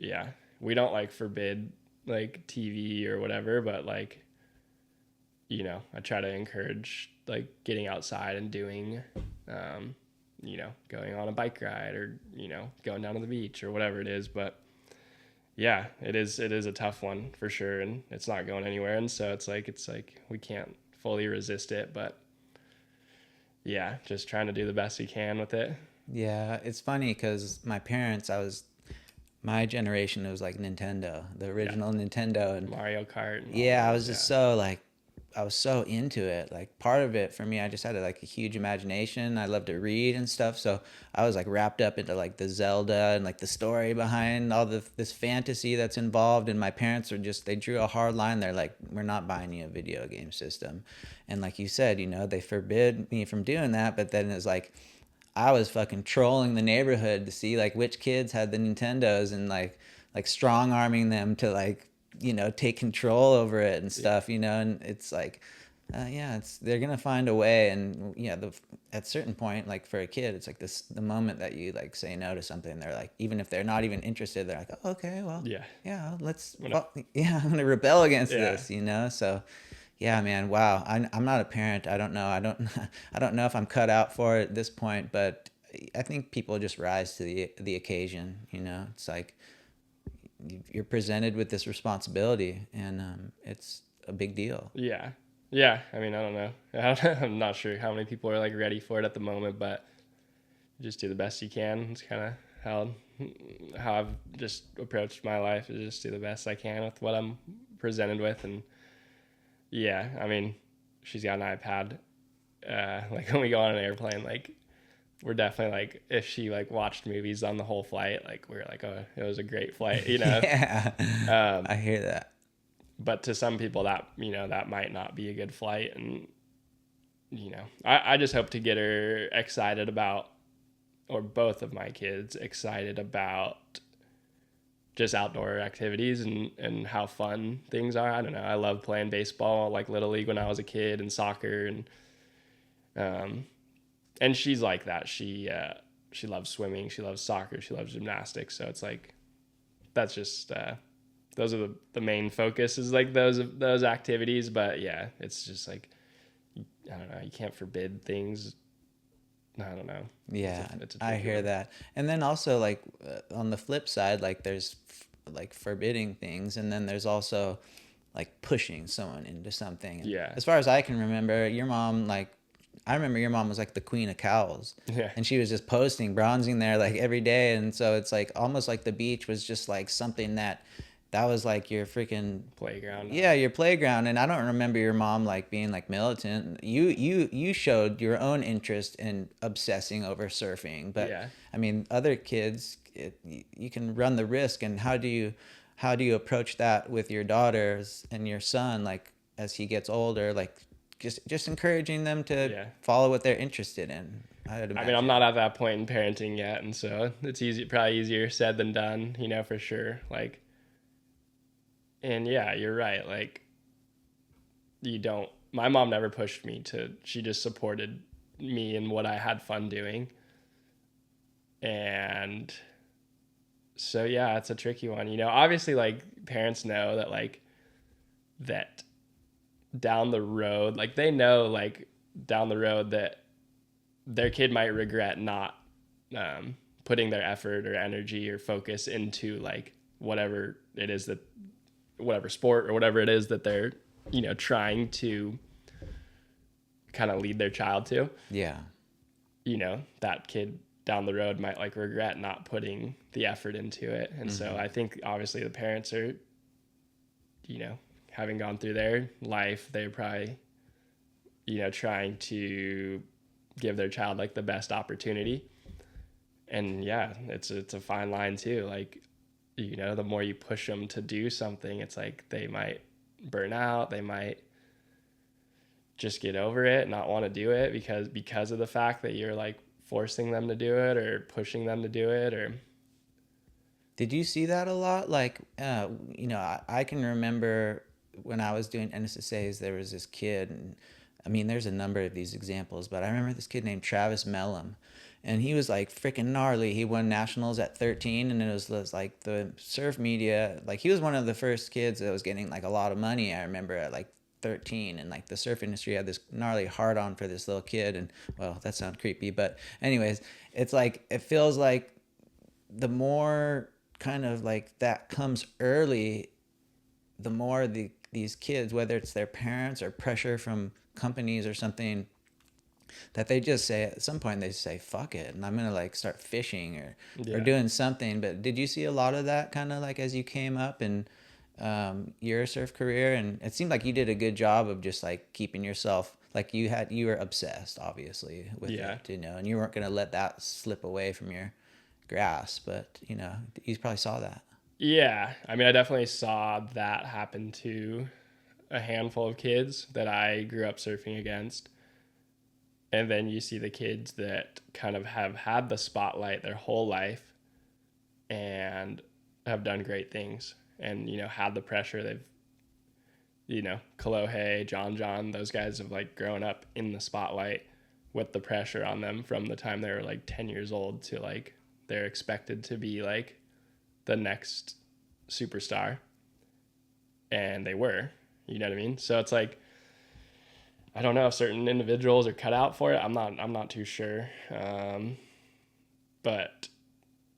yeah, we don't like forbid like TV or whatever, but like, I try to encourage like getting outside and doing, going on a bike ride, or, going down to the beach or whatever it is. But yeah, it is a tough one for sure. And it's not going anywhere. And so it's like we can't fully resist it, but yeah, just trying to do the best we can with it. Yeah, it's funny because my generation, it was like Nintendo, the original Nintendo, and Mario Kart. I was just I was so into it. Like, part of it for me, I just had like a huge imagination. I love to read and stuff, so I was like wrapped up into like the Zelda and like the story behind all this fantasy that's involved. And my parents they drew a hard line. They're like, we're not buying you a video game system. And like you said, they forbid me from doing that. But then it's like, I was fucking trolling the neighborhood to see like which kids had the Nintendos, and like strong arming them to like, take control over it and stuff, and it's like, they're going to find a way. And at a certain point, like for a kid, it's like the moment that you like say no to something, they're like, even if they're not even interested, they're like, oh, okay, well, I'm going to rebel against this, So yeah, man. Wow. I'm not a parent. I don't know. I don't know if I'm cut out for it at this point, but I think people just rise to the occasion. It's like you're presented with this responsibility, and it's a big deal. Yeah. Yeah, I mean, I don't know. I'm not sure how many people are like ready for it at the moment, but just do the best you can. It's kind of how I've just approached my life, is just do the best I can with what I'm presented with. And yeah, I mean, she's got an iPad. Like when we go on an airplane, like we're definitely like, if she like watched movies on the whole flight, like we're like, oh, it was a great flight, you know. Yeah, Um, I hear that. but to some people, that, you know, that might not be a good flight. And you know, I just hope to get her excited about, or both of my kids excited about, just outdoor activities and how fun things are. I don't know. I love playing baseball, like little league when I was a kid, and soccer, um, and she's like that. She loves swimming. She loves soccer. She loves gymnastics. So it's like, that's just, those are the main focus, is like those activities. But yeah, it's just like, I don't know. You can't forbid things. I don't know. Yeah, It's a I tricky hear one. that. And then also like on the flip side, like there's like forbidding things, and then there's also like pushing someone into something. And Yeah. as far as I can remember, your mom, like, I remember your mom was like the queen of cows, Yeah. and she was just posting, bronzing there like every day. And so it's like almost like the beach was just like something that was like your freaking, Playground. yeah, your playground. And I don't remember your mom like being like militant. You showed your own interest in obsessing over surfing, but Yeah. I mean other kids, you can run the risk. And how do you approach that with your daughters and your son, like as he gets older, like just encouraging them to Yeah. follow what they're interested in, I would I mean, I'm imagine. not at that point in parenting yet, and so it's probably easier said than done, you know, for sure. Like, and yeah, you're right. Like, you don't. My mom never pushed me to. She just supported me in what I had fun doing, and so yeah, it's a tricky one. You know, obviously, like parents know that, like that down the road, like they know, like down the road that their kid might regret not, putting their effort or energy or focus into like whatever it is that, whatever sport or whatever it is that they're, you know, trying to kind of lead their child to. Yeah. You know, that kid down the road might like regret not putting the effort into it. And so Mm-hmm. I think obviously the parents are, you know, having gone through their life, they're probably, you know, trying to give their child like the best opportunity. And yeah, it's a fine line too. Like, you know, the more you push them to do something, it's like they might burn out, they might just get over it, not want to do it because of the fact that you're like forcing them to do it or pushing them to do it. Or Did you see that a lot? Like, I can remember when I was doing NSSAs, there was this kid, and I mean, there's a number of these examples, but I remember this kid named Travis Mellum, and he was like freaking gnarly. He won nationals at 13, and it was like the surf media, like he was one of the first kids that was getting like a lot of money. I remember at like 13, and like the surf industry had this gnarly hard on for this little kid. And well, that sounds creepy, but anyways, it's like it feels like the more kind of like that comes early, the more these kids, whether it's their parents or pressure from companies or something, that they just say at some point, they say fuck it, and I'm gonna like start fishing or yeah. doing something. But did you see a lot of that kind of like as you came up in your surf career? And it seemed like you did a good job of just like keeping yourself, like you were obsessed obviously with Yeah. it, and you weren't gonna let that slip away from your grasp. But you probably saw that. Yeah. I mean, I definitely saw that happen to a handful of kids that I grew up surfing against. And then you see the kids that kind of have had the spotlight their whole life and have done great things, and, you know, had the pressure. They've, you know, Kalohe, John, those guys have like grown up in the spotlight with the pressure on them from the time they were like 10 years old to like they're expected to be like the next superstar. And they were, you know what I mean? So it's like, I don't know if certain individuals are cut out for it. I'm not too sure. But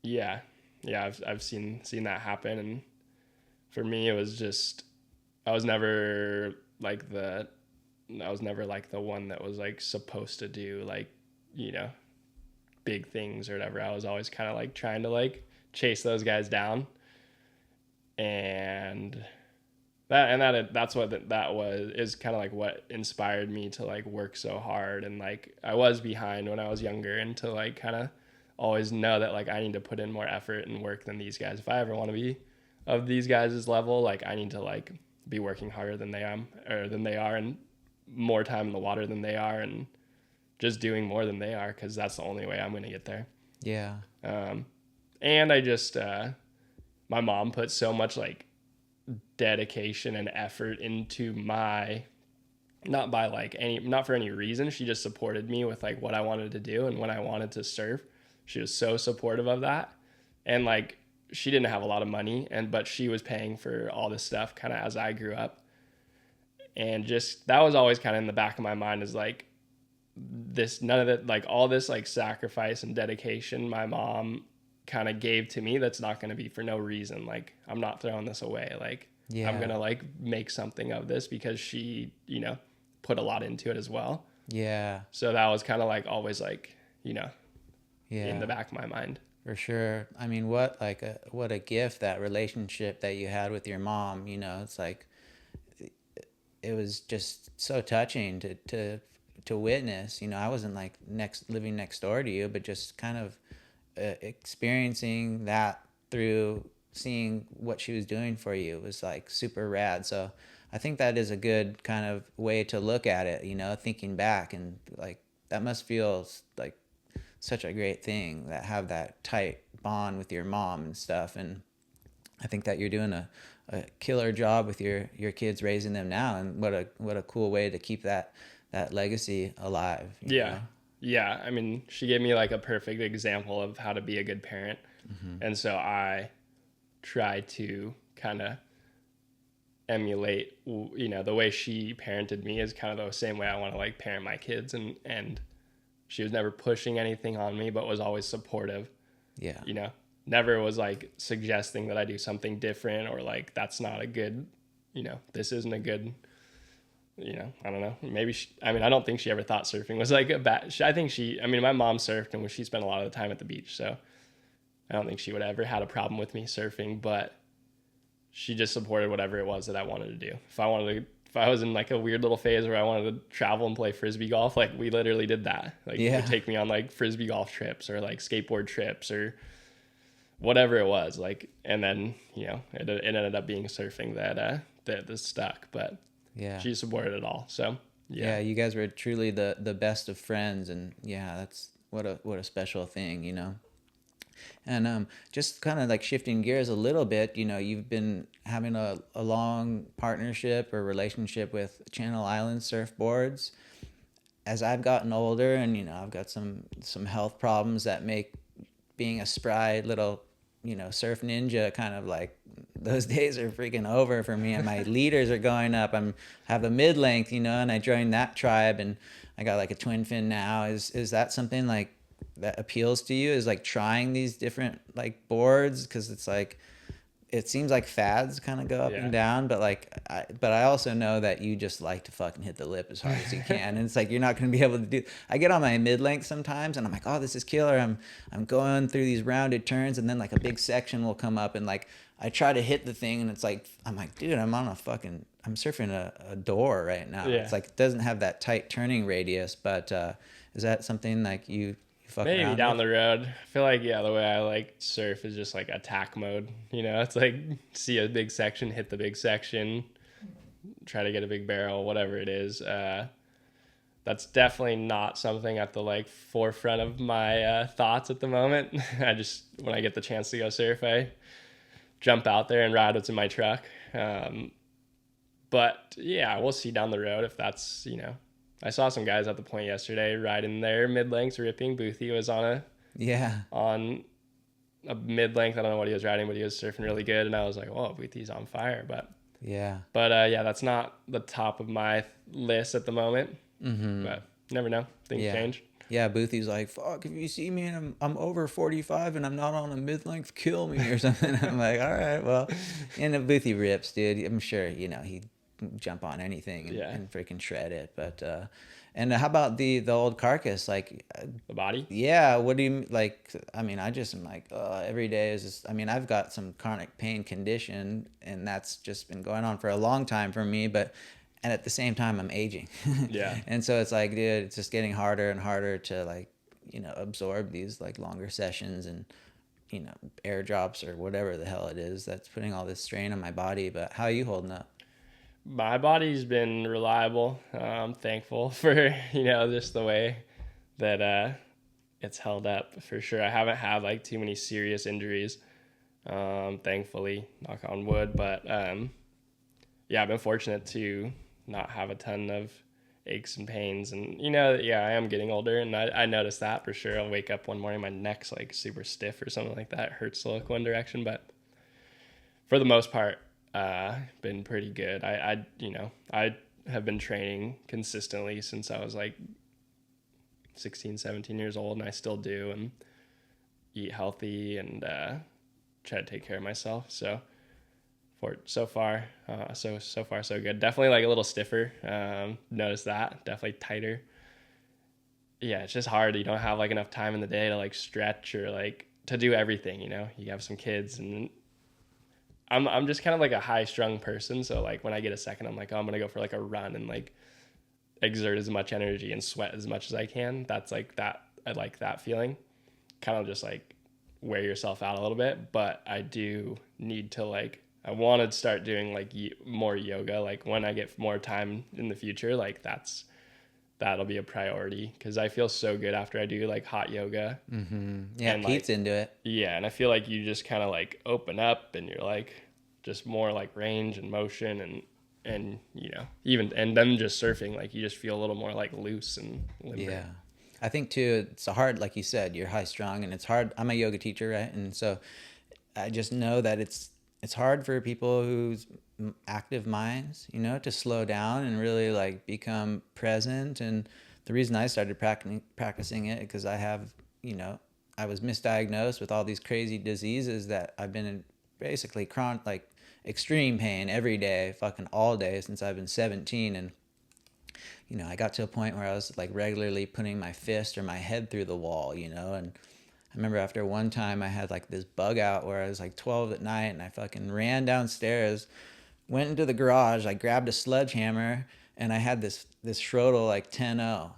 yeah, I've seen that happen. And for me, it was just, I was never like the I was never like the one that was like supposed to do like, you know, big things or whatever. I was always kind of like trying to like chase those guys down. And that's what that was, is kind of like what inspired me to like work so hard. And like I was behind when I was younger, and to like kind of always know that like I need to put in more effort and work than these guys. If I ever want to be of these guys' level, like I need to like be working harder than they are, and more time in the water than they are, and just doing more than they are, because that's the only way I'm going to get there. Yeah. And I just, my mom put so much like dedication and effort into not for any reason. She just supported me with like what I wanted to do. And when I wanted to surf, she was so supportive of that. And like, she didn't have a lot of money, but she was paying for all this stuff kind of as I grew up. And just, that was always kind of in the back of my mind, is like, none of that, like all this like sacrifice and dedication my mom kind of gave to me, that's not going to be for no reason. Like, I'm not throwing this away. Like, yeah. I'm going to like make something of this, because she, you know, put a lot into it as well. Yeah. So that was kind of like always like, you know, yeah, in the back of my mind. For sure. I mean, what a gift, that relationship that you had with your mom. You know, it's like, it was just so touching to witness. You know, I wasn't like living next door to you, but just kind of experiencing that through seeing what she was doing for you was like super rad. So I think that is a good kind of way to look at it, you know, thinking back, and like that must feel like such a great thing, that have that tight bond with your mom and stuff. And I think that you're doing a killer job with your kids, raising them now, and what a cool way to keep that legacy alive. Yeah. Know? Yeah. I mean, she gave me like a perfect example of how to be a good parent. Mm-hmm. And so I try to kind of emulate, you know, the way she parented me is kind of the same way I want to like parent my kids. And she was never pushing anything on me, but was always supportive. Yeah. You know, never was like suggesting that I do something different, or like, that's not a good, you know, this isn't a good, you know, I don't know. Maybe I don't think she ever thought surfing was like a bad, my mom surfed, and she spent a lot of the time at the beach. So I don't think she would ever had a problem with me surfing, but she just supported whatever it was that I wanted to do. If I was in like a weird little phase where I wanted to travel and play Frisbee golf, like we literally did that. Like, yeah. She would take me on like Frisbee golf trips, or like skateboard trips, or whatever it was. Like, and then, you know, it ended up being surfing that stuck, but yeah, she supported it all. So yeah, you guys were truly the best of friends, and yeah, that's what a special thing, you know. And just kind of like shifting gears a little bit, you know, you've been having a long partnership or relationship with Channel Island Surfboards. As I've gotten older, and, you know, I've got some health problems that make being a spry little, you know, surf ninja kind of like, those days are freaking over for me, and my leaders are going up. Have a mid-length, you know, and I joined that tribe, and I got like a twin fin now. Is that something like that appeals to you, is like trying these different like boards? Because it's like, it seems like fads kind of go up and down, but like I also know that you just like to fucking hit the lip as hard as you can, and it's like you're not going to be able to do. I get on my mid-length sometimes, and I'm like, oh, this is killer. I'm going through these rounded turns, and then like a big section will come up, and like I try to hit the thing, and it's like, I'm like, dude, I'm surfing a door right now. Yeah. It's like, it doesn't have that tight turning radius, but is that something like you fuck maybe around down with? The road? I feel like, yeah, the way I like surf is just like attack mode. You know, it's like, see a big section, hit the big section, try to get a big barrel, whatever it is. That's definitely not something at the like forefront of my thoughts at the moment. When I get the chance to go surf, I jump out there and ride what's in my truck. But yeah, we'll see down the road if that's, you know, I saw some guys at the point yesterday riding their mid-lengths, ripping. Boothie was on a mid-length. I don't know what he was riding, but he was surfing really good. And I was like, oh, Boothie's on fire. But yeah, that's not the top of my list at the moment. Mm-hmm. But never know. Things change. Yeah, Boothie's like, fuck, if you see me and I'm over 45 and I'm not on a mid-length, kill me or something. I'm like, all right, well. And Boothie rips, dude. I'm sure, you know, he jump on anything Yeah. and freaking shred it. But and how about the old carcass? Like, The body. yeah, what do you like? I mean, I just am like, every day is just, I mean, I've got some chronic pain condition, and that's just been going on for a long time for me. But and at the same time, I'm aging, Yeah. and so it's like, dude, it's just getting harder and harder to like, absorb these like longer sessions and airdrops or whatever the hell it is that's putting all this strain on my body. But how are you holding up? My body's been reliable. I'm thankful for, just the way that it's held up for sure. I haven't had like too many serious injuries, thankfully, knock on wood. But yeah, I've been fortunate to not have a ton of aches and pains. And, yeah, I am getting older, and I noticed that for sure. I'll wake up one morning, my neck's like super stiff or something like that. It hurts to look one direction. But for the most part, been pretty good. I have been training consistently since I was like 16, 17 years old, and I still do, and eat healthy and try to take care of myself. So so far so good. Definitely like a little stiffer. Noticed that. Definitely tighter. Yeah, it's just hard. You don't have like enough time in the day to like stretch or like to do everything. You have some kids, and I'm just kind of like a high strung person. So like when I get a second, I'm like, oh, I'm gonna go for like a run and like exert as much energy and sweat as much as I can. That's like that. I like that feeling. Kind of just like wear yourself out a little bit. But I do need to like, I want to start doing like more yoga. Like when I get more time in the future, like that'll be a priority, because I feel so good after I do like hot yoga. Mm-hmm. Yeah, And Pete's like, into it. yeah, and I feel like you just kind of like open up, and you're like just more like range and motion, and even and then just surfing, like you just feel a little more like loose and limber. Yeah. I think too, it's a hard, like you said, you're high strung, and it's hard. I'm a yoga teacher, right? And so I just know that it's hard for people whose active minds, to slow down and really like become present. And the reason I started practicing it, because I have, I was misdiagnosed with all these crazy diseases that I've been in basically chronic, like extreme pain every day, fucking all day since I've been 17. And I got to a point where I was like regularly putting my fist or my head through the wall, and I remember after one time I had like this bug out where I was like 12 at night, and I fucking ran downstairs, went into the garage, I grabbed a sledgehammer, and I had this Schrodel like 10-0,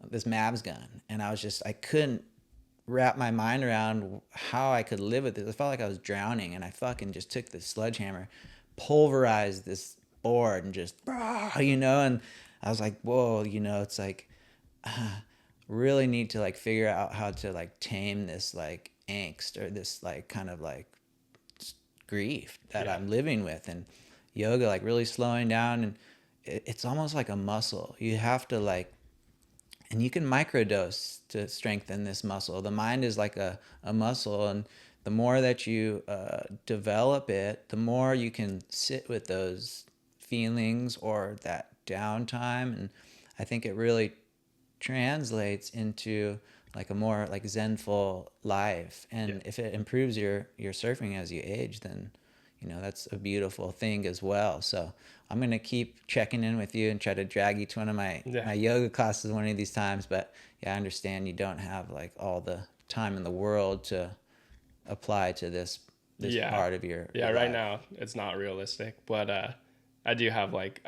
this Mavs gun. And I couldn't wrap my mind around how I could live with this. I felt like I was drowning, and I fucking just took this sledgehammer, pulverized this board, and just, and I was like, whoa, it's like, really need to like figure out how to like tame this like angst or this like kind of like grief that I'm living with. And yoga, like really slowing down, and it's almost like a muscle. You have to like, and you can microdose to strengthen this muscle. The mind is like a muscle, and the more that you develop it, the more you can sit with those feelings or that downtime. And I think it really translates into like a more like zenful life. And if it improves your surfing as you age, then that's a beautiful thing as well. So I'm going to keep checking in with you and try to drag you to one of my yoga classes one of these times. But yeah, I understand you don't have like all the time in the world to apply to this part of your right life. Now it's not realistic, but we have like,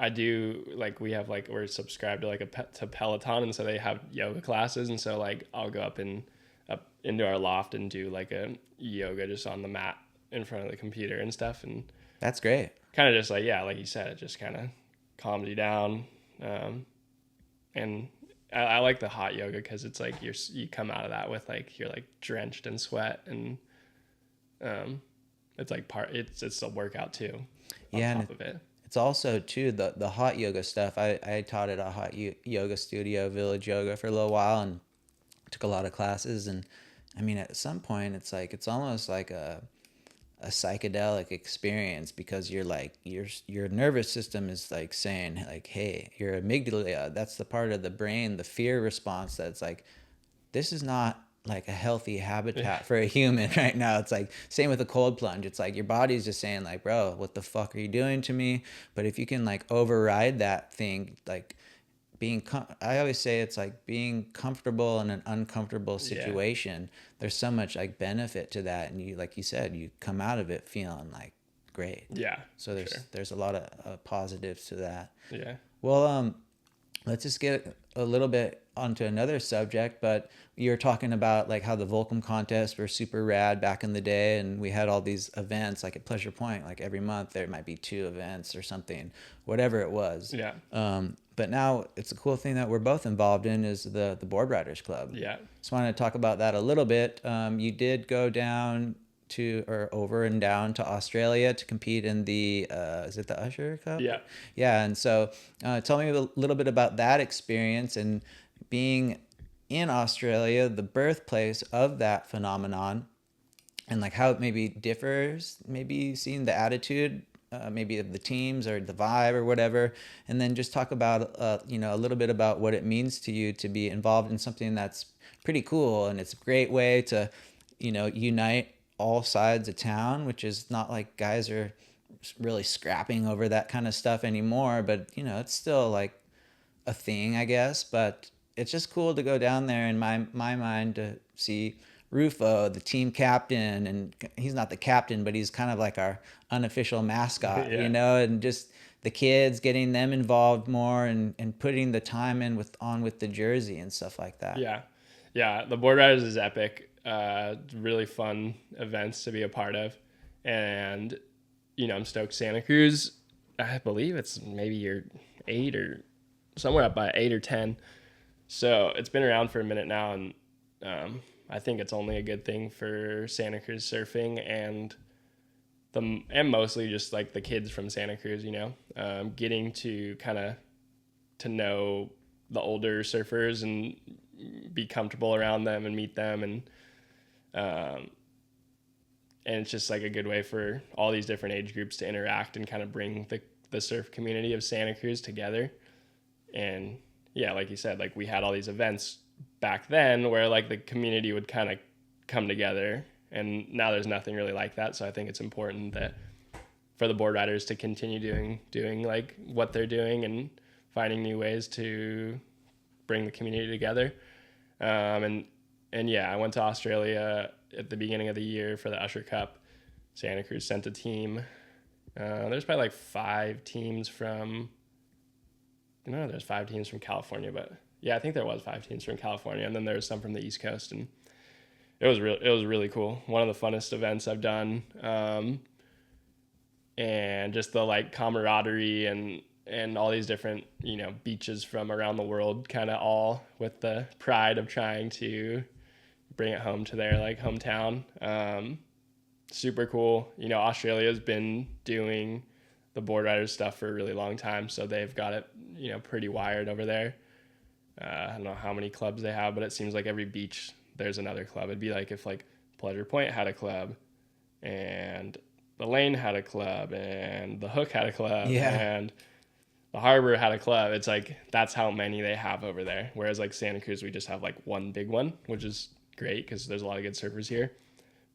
we're subscribed to like to Peloton, and so they have yoga classes, and so like I'll go up into our loft and do like a yoga just on the mat in front of the computer and stuff. And that's great. Kind of just like, yeah, like you said, it just kind of calms you down. And I like the hot yoga because it's like you come out of that with like, you're like drenched in sweat, and it's like it's a workout too on top of it. It's also too the hot yoga stuff. I taught at a hot yoga studio, Village Yoga, for a little while, and took a lot of classes. And I mean, at some point it's like, it's almost like a psychedelic experience, because you're like, your nervous system is like saying like, hey, your amygdala, that's the part of the brain, the fear response, that's like, this is not like a healthy habitat for a human right now. It's like same with a cold plunge. It's like your body's just saying like, bro, what the fuck are you doing to me? But if you can like override that thing, like I always say it's like being comfortable in an uncomfortable Yeah. situation. There's so much like benefit to that, and you, like you said, you come out of it feeling like great. Yeah. So Sure. there's a lot of positives to that. Yeah. Well, let's just get a little bit onto another subject, but you were talking about like how the Volcom contests were super rad back in the day, and we had all these events like at Pleasure Point, like every month there might be 2 events or something, whatever it was. Yeah. But now it's a cool thing that we're both involved in is the Board Riders Club. Yeah. Just wanted to talk about that a little bit. You did go down to or over and down to Australia to compete in the is it the Usher Cup? Yeah. Yeah, and so tell me a little bit about that experience and being in Australia, the birthplace of that phenomenon, and like how it maybe differs, maybe seeing the attitude, maybe of the teams or the vibe or whatever, and then just talk about a little bit about what it means to you to be involved in something that's pretty cool, and it's a great way to unite all sides of town, which is not like guys are really scrapping over that kind of stuff anymore, but it's still like a thing, I guess. But it's just cool to go down there in my mind to see Rufo, the team captain, and he's not the captain, but he's kind of like our unofficial mascot, Yeah. and just the kids, getting them involved more and putting the time in with the jersey and stuff like that. Yeah. Yeah. The Board Riders is epic. Really fun events to be a part of. And, I'm stoked. Santa Cruz, I believe it's maybe year 8 or somewhere up by 8 or 10. So it's been around for a minute now. And I think it's only a good thing for Santa Cruz surfing and mostly just like the kids from Santa Cruz, getting to kind of to know the older surfers and be comfortable around them and meet them, and it's just like a good way for all these different age groups to interact and kind of bring the surf community of Santa Cruz together. And yeah, like you said, like we had all these events back then where like the community would kind of come together, and now there's nothing really like that. So I think it's important that for the board riders to continue doing like what they're doing and finding new ways to bring the community together. And yeah, I went to Australia at the beginning of the year for the Usher Cup. Santa Cruz sent a team. There's probably like 5 teams from, no, there's 5 teams from California, but yeah, I think there was 5 teams from California, and then there was some from the East Coast, and it was really cool. One of the funnest events I've done, and just the like camaraderie and all these different beaches from around the world, kind of all with the pride of trying to bring it home to their like hometown. Super cool. Australia's been doing the board riders stuff for a really long time, so they've got it pretty wired over there. I don't know how many clubs they have, but it seems like every beach there's another club. It'd be like if like Pleasure Point had a club, and the Lane had a club, and the Hook had a club, and the Harbor had a club. It's like that's how many they have over there. Whereas like Santa Cruz, we just have like one big one, which is great because there's a lot of good surfers here.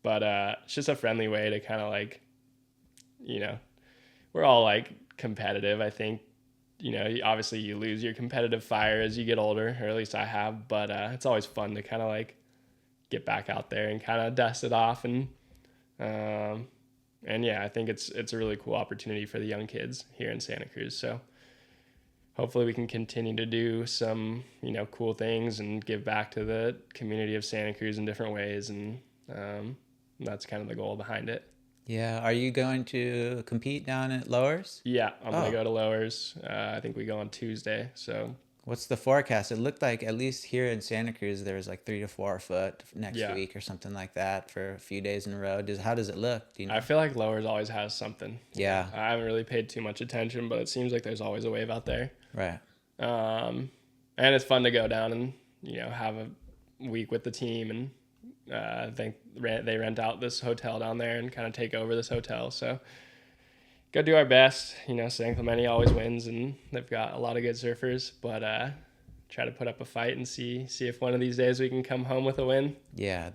But it's just a friendly way to kind of like, we're all like competitive. I think, obviously you lose your competitive fire as you get older, or at least I have. But it's always fun to kind of like get back out there and kind of dust it off. And yeah, I think it's a really cool opportunity for the young kids here in Santa Cruz. So hopefully we can continue to do some, cool things and give back to the community of Santa Cruz in different ways. And that's kind of the goal behind it. Yeah. Are you going to compete down at Lowers? Yeah, I'm going to go to Lowers. I think we go on Tuesday. So what's the forecast? It looked like at least here in Santa Cruz, there was like 3 to 4 foot next week or something like that for a few days in a row. How does it look? Do you know? I feel like Lowers always has something. Yeah. I haven't really paid too much attention, but it seems like there's always a wave out there. Right. And it's fun to go down and, have a week with the team. And I think they rent out this hotel down there and kind of take over this hotel. So go do our best. San Clemente always wins, and they've got a lot of good surfers. But try to put up a fight and see if one of these days we can come home with a win. Yeah,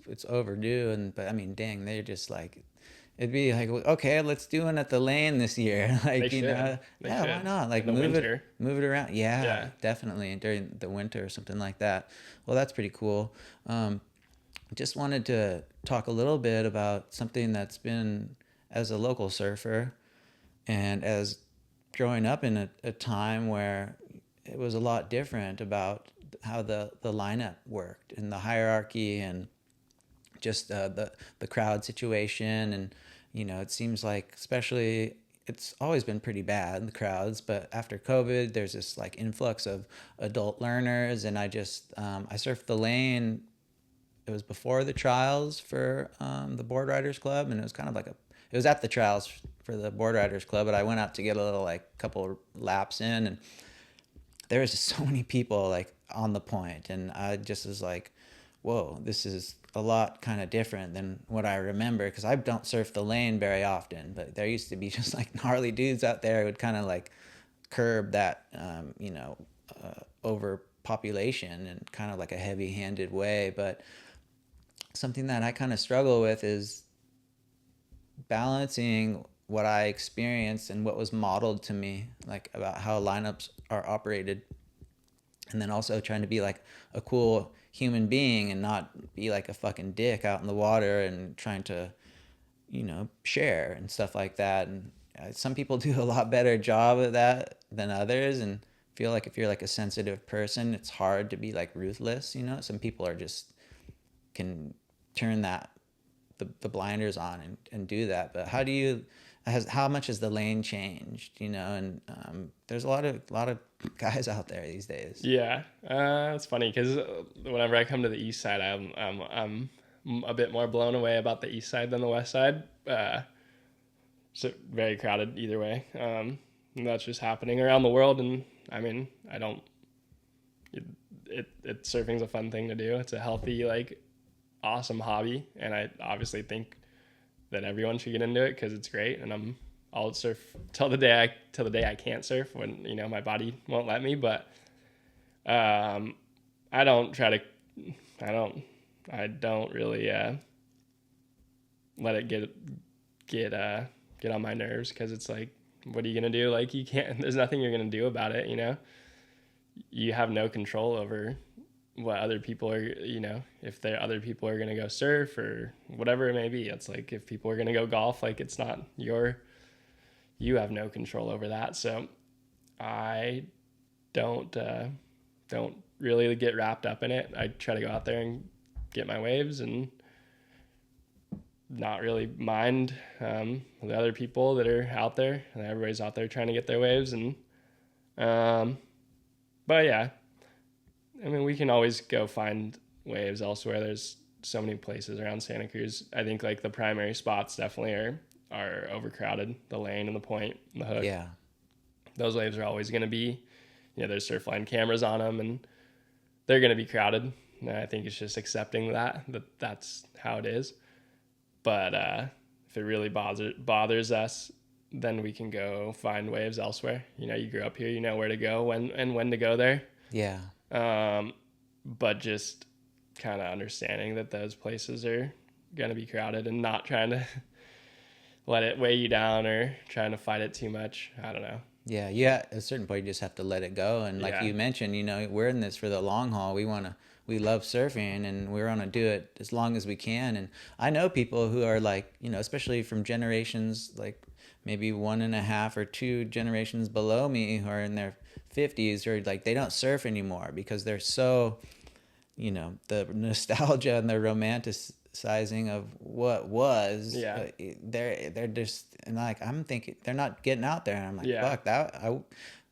it's overdue. But I mean, dang, they're just like, it'd be like, okay, let's do it at the lane this year. They Like, should. They yeah, why should. not? Like In the winter. move it around. Yeah, Yeah. definitely during the winter or something like that. Well, that's pretty cool. Just wanted to talk a little bit about something that's been, as a local surfer and as growing up in a time where it was a lot different about how the lineup worked and the hierarchy and just the crowd situation. And it seems like, especially, it's always been pretty bad, the crowds, but after COVID there's this like influx of adult learners. And I surfed the lane. It was before the trials for the board riders club, and it was kind of like it was at the trials for the board riders club, but I went out to get a little like couple laps in, and there was just so many people like on the point, and I just was like, whoa, this is a lot kind of different than what I remember, because I don't surf the lane very often, but there used to be just like gnarly dudes out there who would kind of like curb that overpopulation in kind of like a heavy-handed way. But something that I kind of struggle with is balancing what I experienced and what was modeled to me, like about how lineups are operated, and then also trying to be like a cool human being and not be like a fucking dick out in the water and trying to, share and stuff like that. And some people do a lot better job of that than others, and feel like if you're like a sensitive person, it's hard to be like ruthless. Some people are just can turn that the blinders on and do that. But how much has the lane changed? And there's a lot of guys out there these days. Yeah, it's funny because whenever I come to the east side, I'm a bit more blown away about the east side than the west side. So very crowded either way. And that's just happening around the world. And I mean, I don't. Surfing's a fun thing to do. It's a healthy, like, awesome hobby, and I obviously think that everyone should get into it because it's great. And I'll surf till the day I can't surf, when my body won't let me. But I don't really let it get on my nerves, because it's like, what are you gonna do? Like, you can't. There's nothing you're gonna do about it. You have no control over what other people are, if other people are going to go surf or whatever it may be. It's like, if people are going to go golf, like, it's not you have no control over that. So I don't really get wrapped up in it. I try to go out there and get my waves and not really mind the other people that are out there, and everybody's out there trying to get their waves. And but yeah, I mean, we can always go find waves elsewhere. There's so many places around Santa Cruz. I think like the primary spots definitely are overcrowded. The lane and the point and the hook. Yeah. Those waves are always going to be, there's Surfline cameras on them, and they're going to be crowded. And I think it's just accepting that's how it is. But if it really bothers us, then we can go find waves elsewhere. You grew up here, you know where to go, when to go there. Yeah. But just kind of understanding that those places are going to be crowded, and not trying to let it weigh you down or trying to fight it too much. I don't know. Yeah. At a certain point, you just have to let it go. And like you mentioned, we're in this for the long haul. We love surfing, and we want to do it as long as we can. And I know people who are like, especially from generations, like maybe 1.5 or 2 generations below me, who are in their 50s, or like they don't surf anymore because they're so, the nostalgia and the romanticizing of what was. Yeah. They're just, and like, I'm thinking they're not getting out there, and I'm like, fuck that.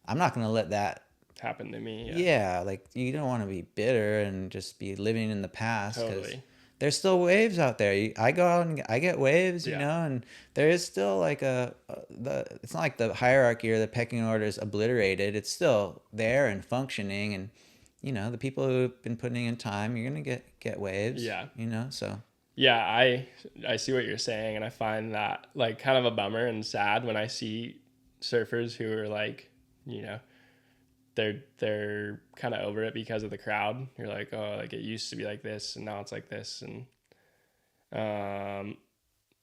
I'm not gonna let that happen to me. Yeah, like, you don't want to be bitter and just be living in the past. Totally. There's still waves out there. I go out and I get waves, and there is still like it's not like the hierarchy or the pecking order is obliterated. It's still there and functioning, and the people who've been putting in time, you're gonna get waves. Yeah. So. Yeah, I see what you're saying, and I find that like kind of a bummer and sad when I see surfers who are like, they're kind of over it because of the crowd. You're like, oh, like it used to be like this and now it's like this. And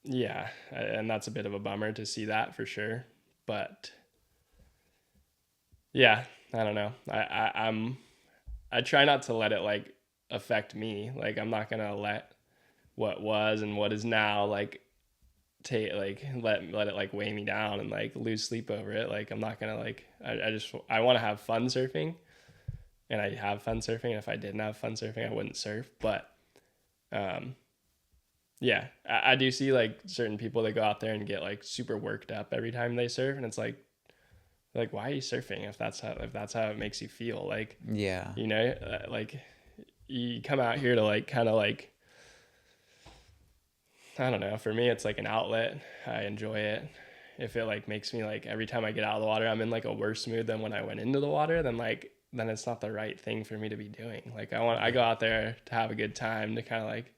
yeah, and that's a bit of a bummer to see that for sure. But yeah, I don't know. I try not to let it like affect me. Like I'm not gonna let what was and what is now like take like let it like weigh me down and like lose sleep over it. Like I'm not gonna like I want to have fun surfing, and I have fun surfing. And if I didn't have fun surfing, I wouldn't surf. But yeah, I do see like certain people that go out there and get like super worked up every time they surf, and it's like why are you surfing if that's how it makes you feel? Like Yeah. you know, like you come out here to like kind of like, I don't know, for me it's like an outlet. I enjoy it. If it like makes me like every time I get out of the water I'm in like a worse mood than when I went into the water, then it's not the right thing for me to be doing. Like I go out there to have a good time, to kind of like,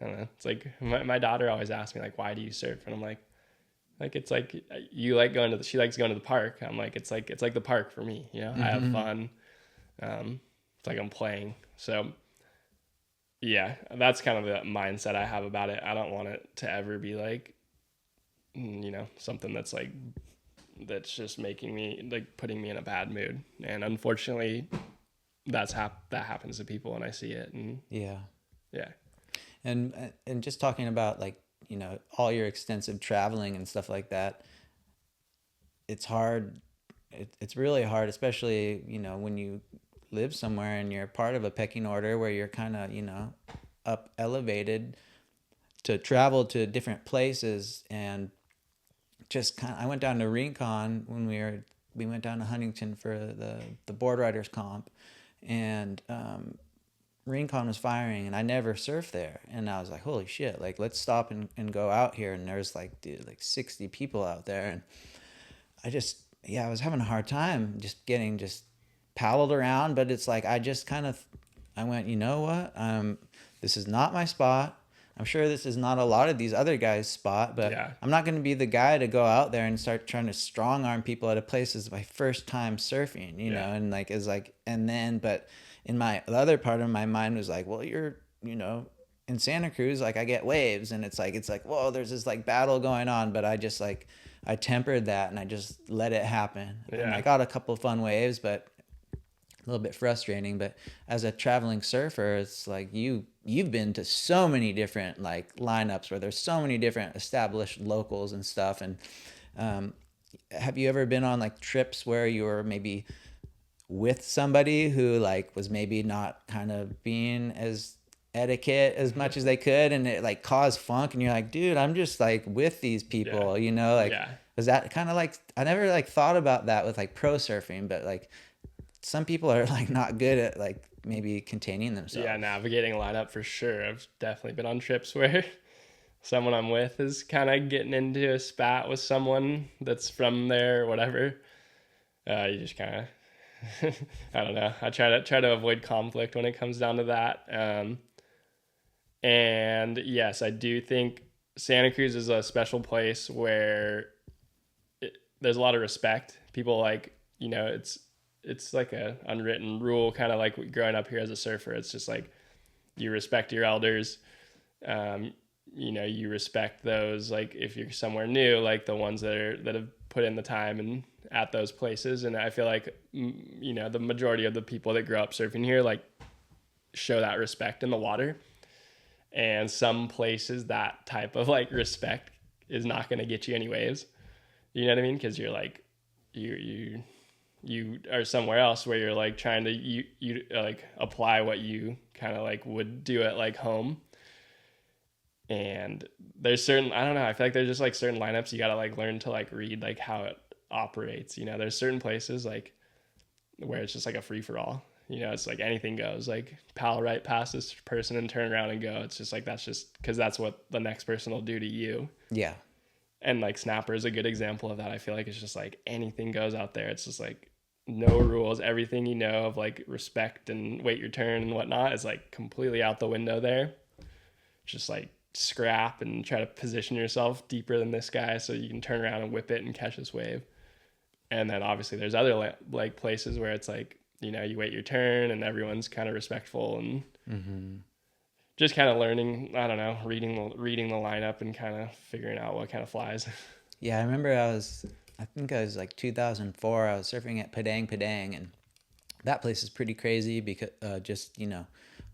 I don't know. It's like my daughter always asks me like, why do you surf? And I'm like it's like you like going to she likes going to the park. I'm like it's like the park for me, you know. I have fun. It's like I'm playing. So yeah, that's kind of the mindset I have about it. I don't want it to ever be like, you know, something that's just making me like putting me in a bad mood. And unfortunately, that happens to people, and I see it. And Yeah. yeah, And just talking about like, you know, all your extensive traveling and stuff like that, it's hard. It's really hard, especially, you know, when you live somewhere and you're part of a pecking order where you're kind of, you know, up elevated, to travel to different places. And just kind of, I went down to Rincon when we went down to Huntington for the board riders comp, and Rincon was firing, and I never surfed there. And I was like, holy shit, like let's stop and go out here. And there's like, dude, like 60 people out there. And I was having a hard time just getting paddled around. But it's like, I went, you know what? This is not my spot. I'm sure this is not a lot of these other guys' spot, but yeah, I'm not going to be the guy to go out there and start trying to strong arm people at a place that's my first time surfing, you know, and like, but in the other part of my mind was like, well, you're, you know, in Santa Cruz, like I get waves, and it's like, whoa, there's this like battle going on, but I tempered that and I just let it happen. Yeah. And I got a couple of fun waves, but a little bit frustrating. But as a traveling surfer, it's like you've been to so many different like lineups where there's so many different established locals and stuff. And have you ever been on like trips where you were maybe with somebody who like was maybe not kind of being as etiquette as much as they could, and it like caused funk, and you're like, dude, I'm just like with these people, you know, like was that kind of like, I never like thought about that with like pro surfing, but like some people are like not good at like maybe containing themselves. Yeah, navigating a lineup for sure. I've definitely been on trips where someone I'm with is kind of getting into a spat with someone that's from there or whatever. You just kind of, I don't know. I try to avoid conflict when it comes down to that. And yes, I do think Santa Cruz is a special place where there's a lot of respect. People like, you know, it's like a unwritten rule, kind of like growing up here as a surfer. It's just like you respect your elders. You know, you respect those, like if you're somewhere new, like the ones that have put in the time and at those places. And I feel like, you know, the majority of the people that grow up surfing here like show that respect in the water. And some places that type of like respect is not going to get you any waves. You know what I mean? Because you're like you are somewhere else where you're like trying to you like apply what you kind of like would do at like home. And there's certain, I don't know, I feel like there's just like certain lineups you gotta like learn to like read like how it operates. You know, there's certain places like where it's just like a free for all. You know, it's like anything goes, like paddle right past this person and turn around and go. It's just like, that's just because that's what the next person will do to you. Yeah. And like snapper is a good example of that. I feel like it's just like anything goes out there. It's just like no rules. Everything you know of like respect and wait your turn and whatnot is like completely out the window there. Just like scrap and try to position yourself deeper than this guy so you can turn around and whip it and catch this wave. And then obviously there's other like places where it's like, you wait your turn and everyone's kind of respectful and just kind of learning, I don't know, reading the lineup and kind of figuring out what kind of flies. Yeah, I remember I think I was like 2004. I was surfing at Padang Padang, and that place is pretty crazy because just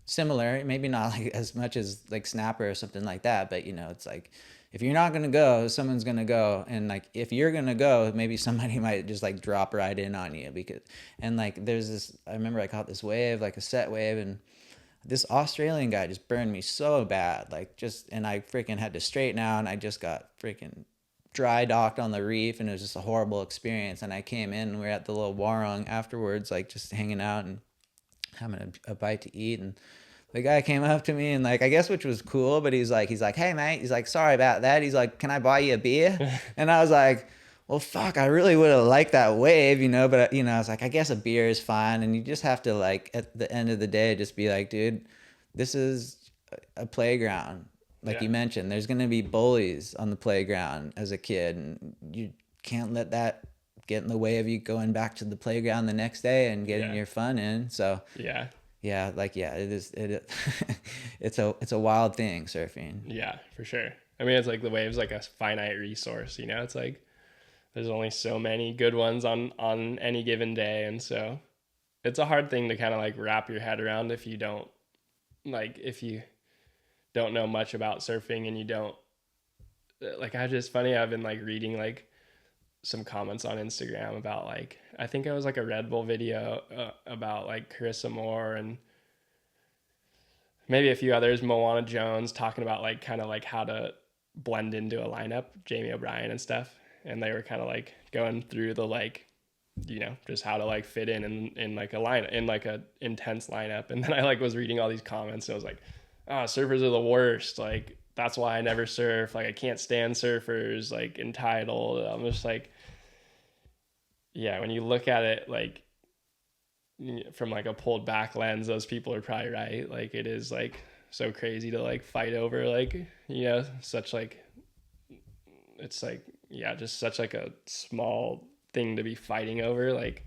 similar, maybe not like as much as like Snapper or something like that, but it's like if you're not gonna go, someone's gonna go, and like if you're gonna go, maybe somebody might just like drop right in on you because and like there's this. I remember I caught this wave, like a set wave, and this Australian guy just burned me so bad, like and I freaking had to straighten out, and I just got freaking dry docked on the reef, and it was just a horrible experience. And I came in, and we were at the little warung afterwards, like just hanging out and having a bite to eat, and the guy came up to me and like I guess which was cool, but he's like, hey mate, he's like, sorry about that. He's like, can I buy you a beer? And I was like, well fuck, I really would have liked that wave, but I was like, I guess a beer is fine. And you just have to like at the end of the day just be like, dude, this is a playground. Like you mentioned, there's gonna be bullies on the playground as a kid, and you can't let that get in the way of you going back to the playground the next day and getting your fun in. So it is it's a wild thing, surfing. Yeah, for sure. I mean, it's like the wave's like a finite resource, it's like there's only so many good ones on any given day, and so it's a hard thing to kind of like wrap your head around if you don't know much about surfing and you don't like. I've been like reading like some comments on Instagram about like, I think it was like a Red Bull video about like Carissa Moore and maybe a few others, Moana Jones, talking about like kind of like how to blend into a lineup, Jamie O'Brien and stuff. And they were kind of like going through the like, just how to like fit in like a line, in like a intense lineup. And then I like was reading all these comments and I was like, oh, surfers are the worst. Like, that's why I never surf. Like, I can't stand surfers, like entitled. I'm just like, yeah, when you look at it, like from like a pulled back lens, those people are probably right. Like, it is like so crazy to like fight over, like, such like, it's like, yeah, just such like a small thing to be fighting over. Like,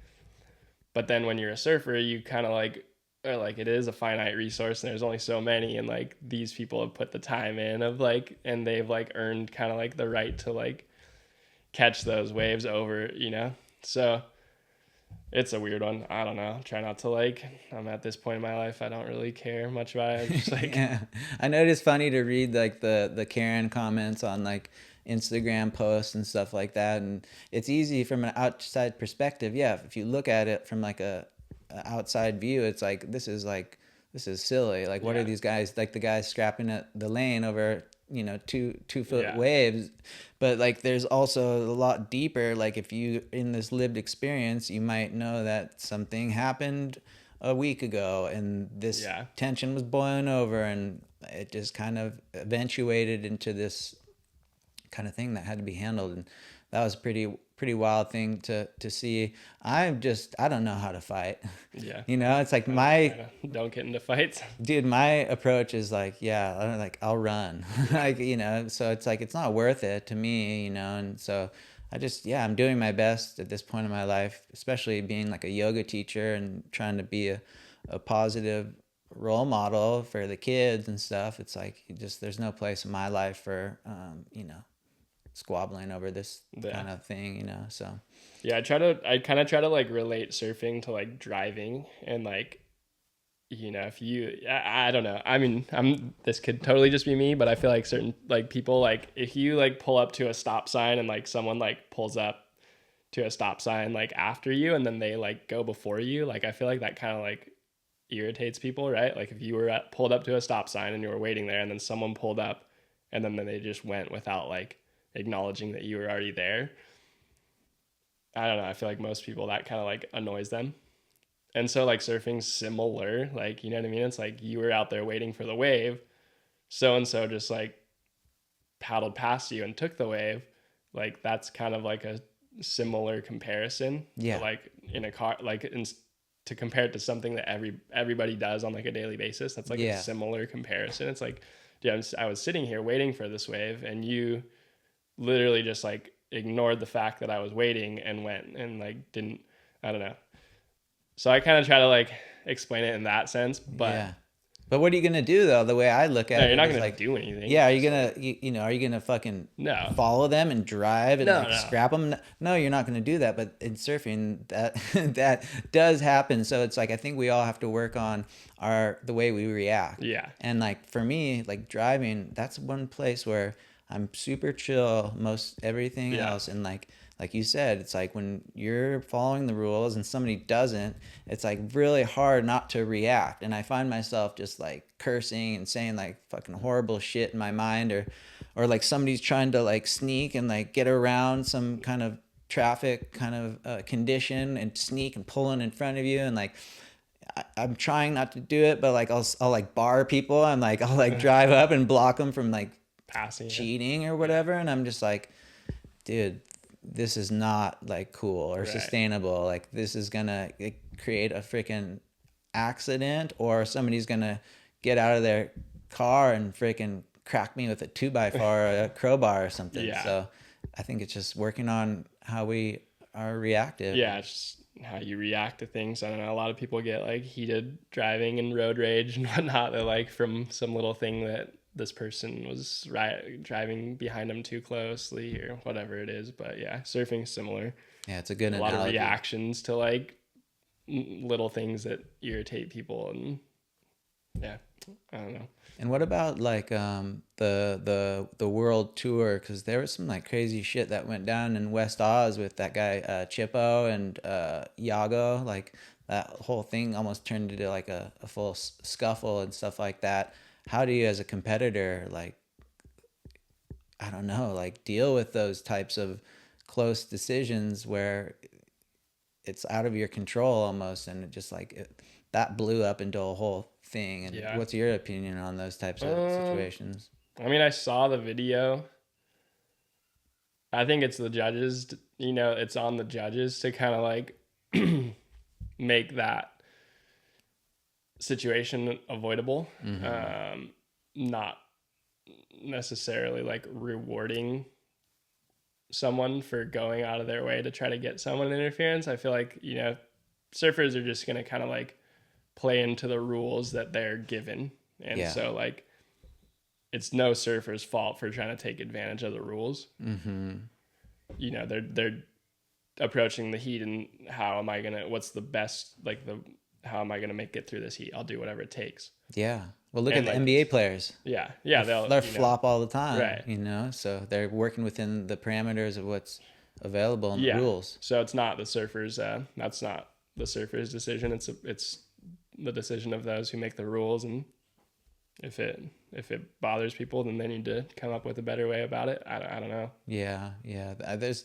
but then when you're a surfer, you kind of like, or like it is a finite resource and there's only so many, and like these people have put the time in of like, and they've like earned kind of like the right to like catch those waves over, so it's a weird one. I don't know, try not to like, I'm at this point in my life, I don't really care much about it. I'm just like Yeah, I know it is funny to read like the Karen comments on like Instagram posts and stuff like that, and it's easy from an outside perspective. Yeah, if you look at it from like a outside view, it's like this is silly. Like, what are these guys, like the guys scrapping at the lane over 2 foot waves? But like there's also a lot deeper. Like if you in this lived experience, you might know that something happened a week ago and this tension was boiling over, and it just kind of eventuated into this kind of thing that had to be handled. And that was pretty wild thing to see. I don't know how to fight. Yeah. It's like don't get into fights. Dude, my approach is like, I'll run. Like, so it's like, it's not worth it to me, and so I'm doing my best at this point in my life, especially being like a yoga teacher and trying to be a positive role model for the kids and stuff. It's like, there's no place in my life for, squabbling over this kind of thing, so. Yeah, I kind of try to like relate surfing to like driving, and like, if you, I don't know. I mean, this could totally just be me, but I feel like certain like people, like if you like pull up to a stop sign and like someone like pulls up to a stop sign like after you and then they like go before you, like I feel like that kind of like irritates people, right? Like if you were pulled up to a stop sign and you were waiting there and then someone pulled up and then they just went without like acknowledging that you were already there. I don't know. I feel like most people that kind of like annoys them. And so like surfing's similar, like, you know what I mean? It's like you were out there waiting for the wave. So-and-so just like paddled past you and took the wave. Like that's kind of like a similar comparison. Yeah. Like in a car, like to compare it to something that everybody does on like a daily basis. That's like a similar comparison. It's like, I was sitting here waiting for this wave and you literally just like ignored the fact that I was waiting and went and like didn't, I don't know. So I kind of try to like explain it in that sense, but Yeah. But what are you gonna do though? The way I look at no, it you're not is gonna like, do anything. yeah, are you gonna, are you gonna fucking No. follow them and drive and No, like no. scrap them? No, you're not gonna do that. But in surfing, that that does happen. So it's like I think we all have to work on the way we react. Yeah. And like for me, like driving, that's one place where I'm super chill. Most everything Yeah. else, and like you said, it's like when you're following the rules and somebody doesn't, it's like really hard not to react. And I find myself just like cursing and saying like fucking horrible shit in my mind, or like somebody's trying to like sneak and like get around some kind of traffic kind of condition and sneak and pulling in front of you. And like, I'm trying not to do it, but like I'll like bar people and like I'll like drive up and block them from like Passing cheating or whatever. And I'm just like, dude, this is not like cool or Right. sustainable. Like this is gonna create a freaking accident, or somebody's gonna get out of their car and freaking crack me with a 2x4 or a crowbar or something. Yeah. So I think it's just working on how we are reactive. Yeah, it's just how you react to things. I don't know. A lot of people get like heated driving and road rage and whatnot. They're like from some little thing that this person was driving behind them too closely or whatever it is. But yeah, surfing's similar. Yeah, it's a good A analogy. lot of reactions to like little things that irritate people, and yeah, I don't know. And what about like the world tour? Because there was some like crazy shit that went down in West Oz with that guy Chippo and Yago. Like that whole thing almost turned into like a full scuffle and stuff like that. How do you, as a competitor, like, I don't know, like deal with those types of close decisions where it's out of your control almost, and it just like that blew up into a whole thing? And Yeah. what's your opinion on those types of situations? I mean, I saw the video. I think it's the judges, it's on the judges to kind of like make that situation avoidable. Not necessarily like rewarding someone for going out of their way to try to get someone interference. I feel like, surfers are just going to kind of like play into the rules that they're given. And so like, it's no surfer's fault for trying to take advantage of the rules. They're approaching the heat, and how am I going to make it through this heat? I'll do whatever it takes. Yeah. Well, look And at the like, NBA players. Yeah. They're flop all the time, Right. So they're working within the parameters of what's available in the rules. So it's not the surfers. That's not the surfer's decision. It's the decision of those who make the rules. And if it bothers people, then they need to come up with a better way about it. I don't know. Yeah. That's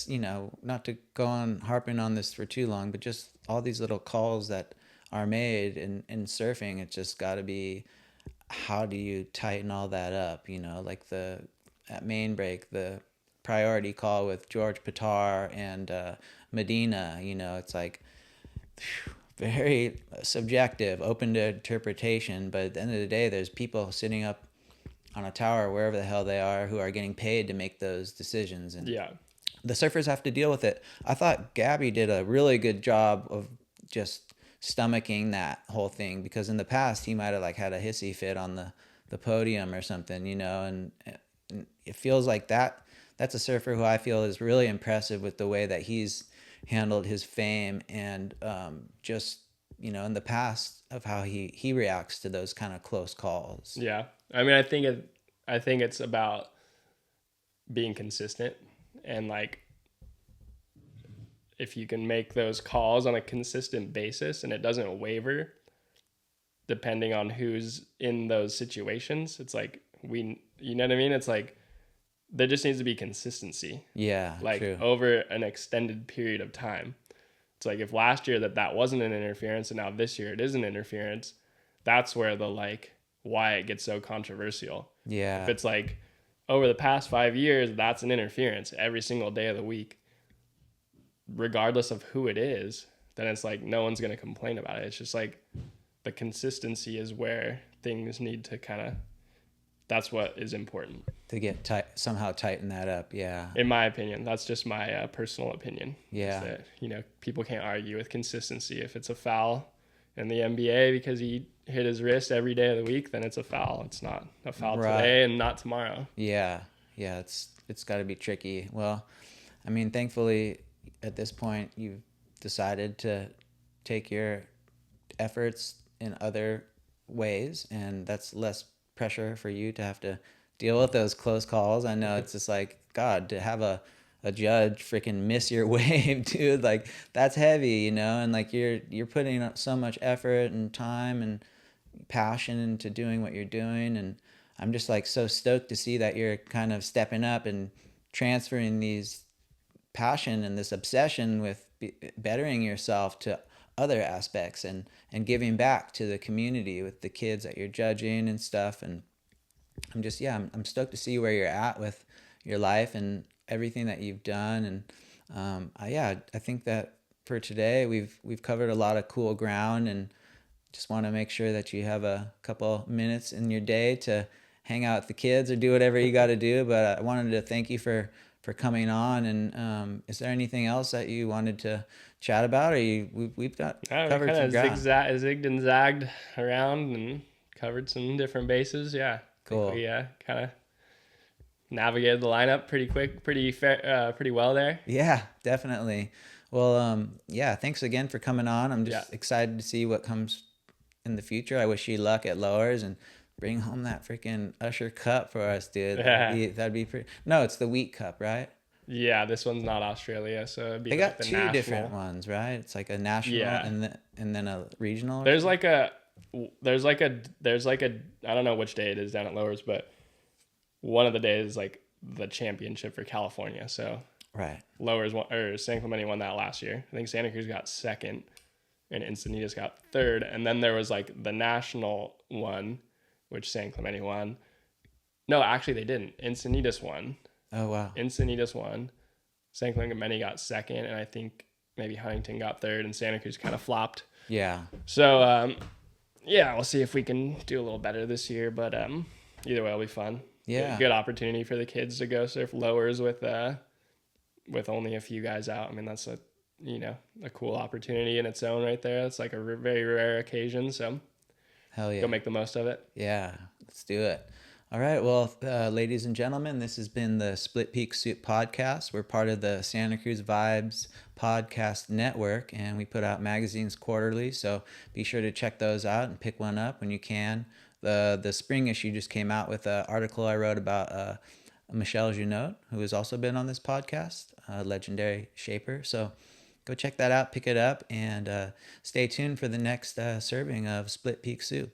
not to go on harping on this for too long, but just all these little calls that are made in surfing. It's just got to be, how do you tighten all that up? Like at main break, the priority call with George Pitar and Medina. It's like very subjective, open to interpretation. But at the end of the day, there's people sitting up on a tower, wherever the hell they are, who are getting paid to make those decisions. And the surfers have to deal with it. I thought Gabby did a really good job of just stomaching that whole thing, because in the past he might have like had a hissy fit on the podium or something, and it feels like that's a surfer who I feel is really impressive with the way that he's handled his fame, and just in the past of how he reacts to those kind of close calls. Yeah. I mean, I think it's about being consistent, and like, if you can make those calls on a consistent basis and it doesn't waver depending on who's in those situations, it's like you know what I mean? It's like there just needs to be consistency. Yeah, like true. Over an extended period of time. It's like if last year that wasn't an interference and now this year it is an interference, that's where why it gets so controversial. Yeah. If it's like over the past 5 years, that's an interference every single day of the week, regardless of who it is, then it's like no one's going to complain about it. It's just like the consistency is where things need to kind of That's what is important. To get somehow tighten that up. Yeah. In my opinion, that's just my personal opinion. Yeah. Is that, you know, people can't argue with consistency. If it's a foul in the NBA because he hit his wrist every day of the week, then it's a foul. It's not a foul today and not tomorrow. Yeah. Yeah. It's got to be tricky. Well, I mean, thankfully at this point you've decided to take your efforts in other ways, and that's less pressure for you to have to deal with those close calls. I know it's just like, God, to have a judge freaking miss your wave, dude, like that's heavy, you know, and like you're putting up so much effort and time and passion into doing what you're doing, and I'm just like so stoked to see that you're kind of stepping up and transferring these passion and this obsession with bettering yourself to other aspects and giving back to the community with the kids that you're judging and stuff. And I'm just, yeah, I'm stoked to see where you're at with your life and everything that you've done. And I think that for today we've covered a lot of cool ground, and just want to make sure that you have a couple minutes in your day to hang out with the kids or do whatever you got to do. But I wanted to thank you for coming on. And is there anything else that you wanted to chat about, or we've got covered some ground? Zigged and zagged around and covered some different bases. Yeah, cool. We kind of navigated the lineup pretty well there. Yeah, definitely. Well, thanks again for coming on. I'm just excited to see what comes in the future. I wish you luck at lowers, and bring home that freaking Usher Cup for us, dude. That'd be pretty. No, it's the Wheat Cup, right? Yeah, this one's not Australia, so it'd be they like got the two national. Different ones, right? It's like a national and then a regional. There's like a I don't know which day it is down at Lowers, but one of the days is like the championship for California. So right, Lowers won, or San Clemente won that last year. I think Santa Cruz got second, and Encinitas got third, and then there was like the national one, which San Clemente won. No, actually they didn't. Encinitas won. Oh, wow. Encinitas won. San Clemente got second, and I think maybe Huntington got third, and Santa Cruz kind of flopped. Yeah. So, we'll see if we can do a little better this year, but either way, it'll be fun. Yeah. Good opportunity for the kids to go surf lowers with only a few guys out. I mean, that's a cool opportunity in its own right there. It's like a very rare occasion, so hell yeah. Go make the most of it. Yeah, let's do it. All right, well, ladies and gentlemen, this has been the Split Peak Soup Podcast. We're part of the Santa Cruz Vibes Podcast Network, and we put out magazines quarterly, so be sure to check those out and pick one up when you can. The spring issue just came out with an article I wrote about Michelle Junot, who has also been on this podcast, a legendary shaper. So go check that out, pick it up, and stay tuned for the next serving of Split Peak Soup.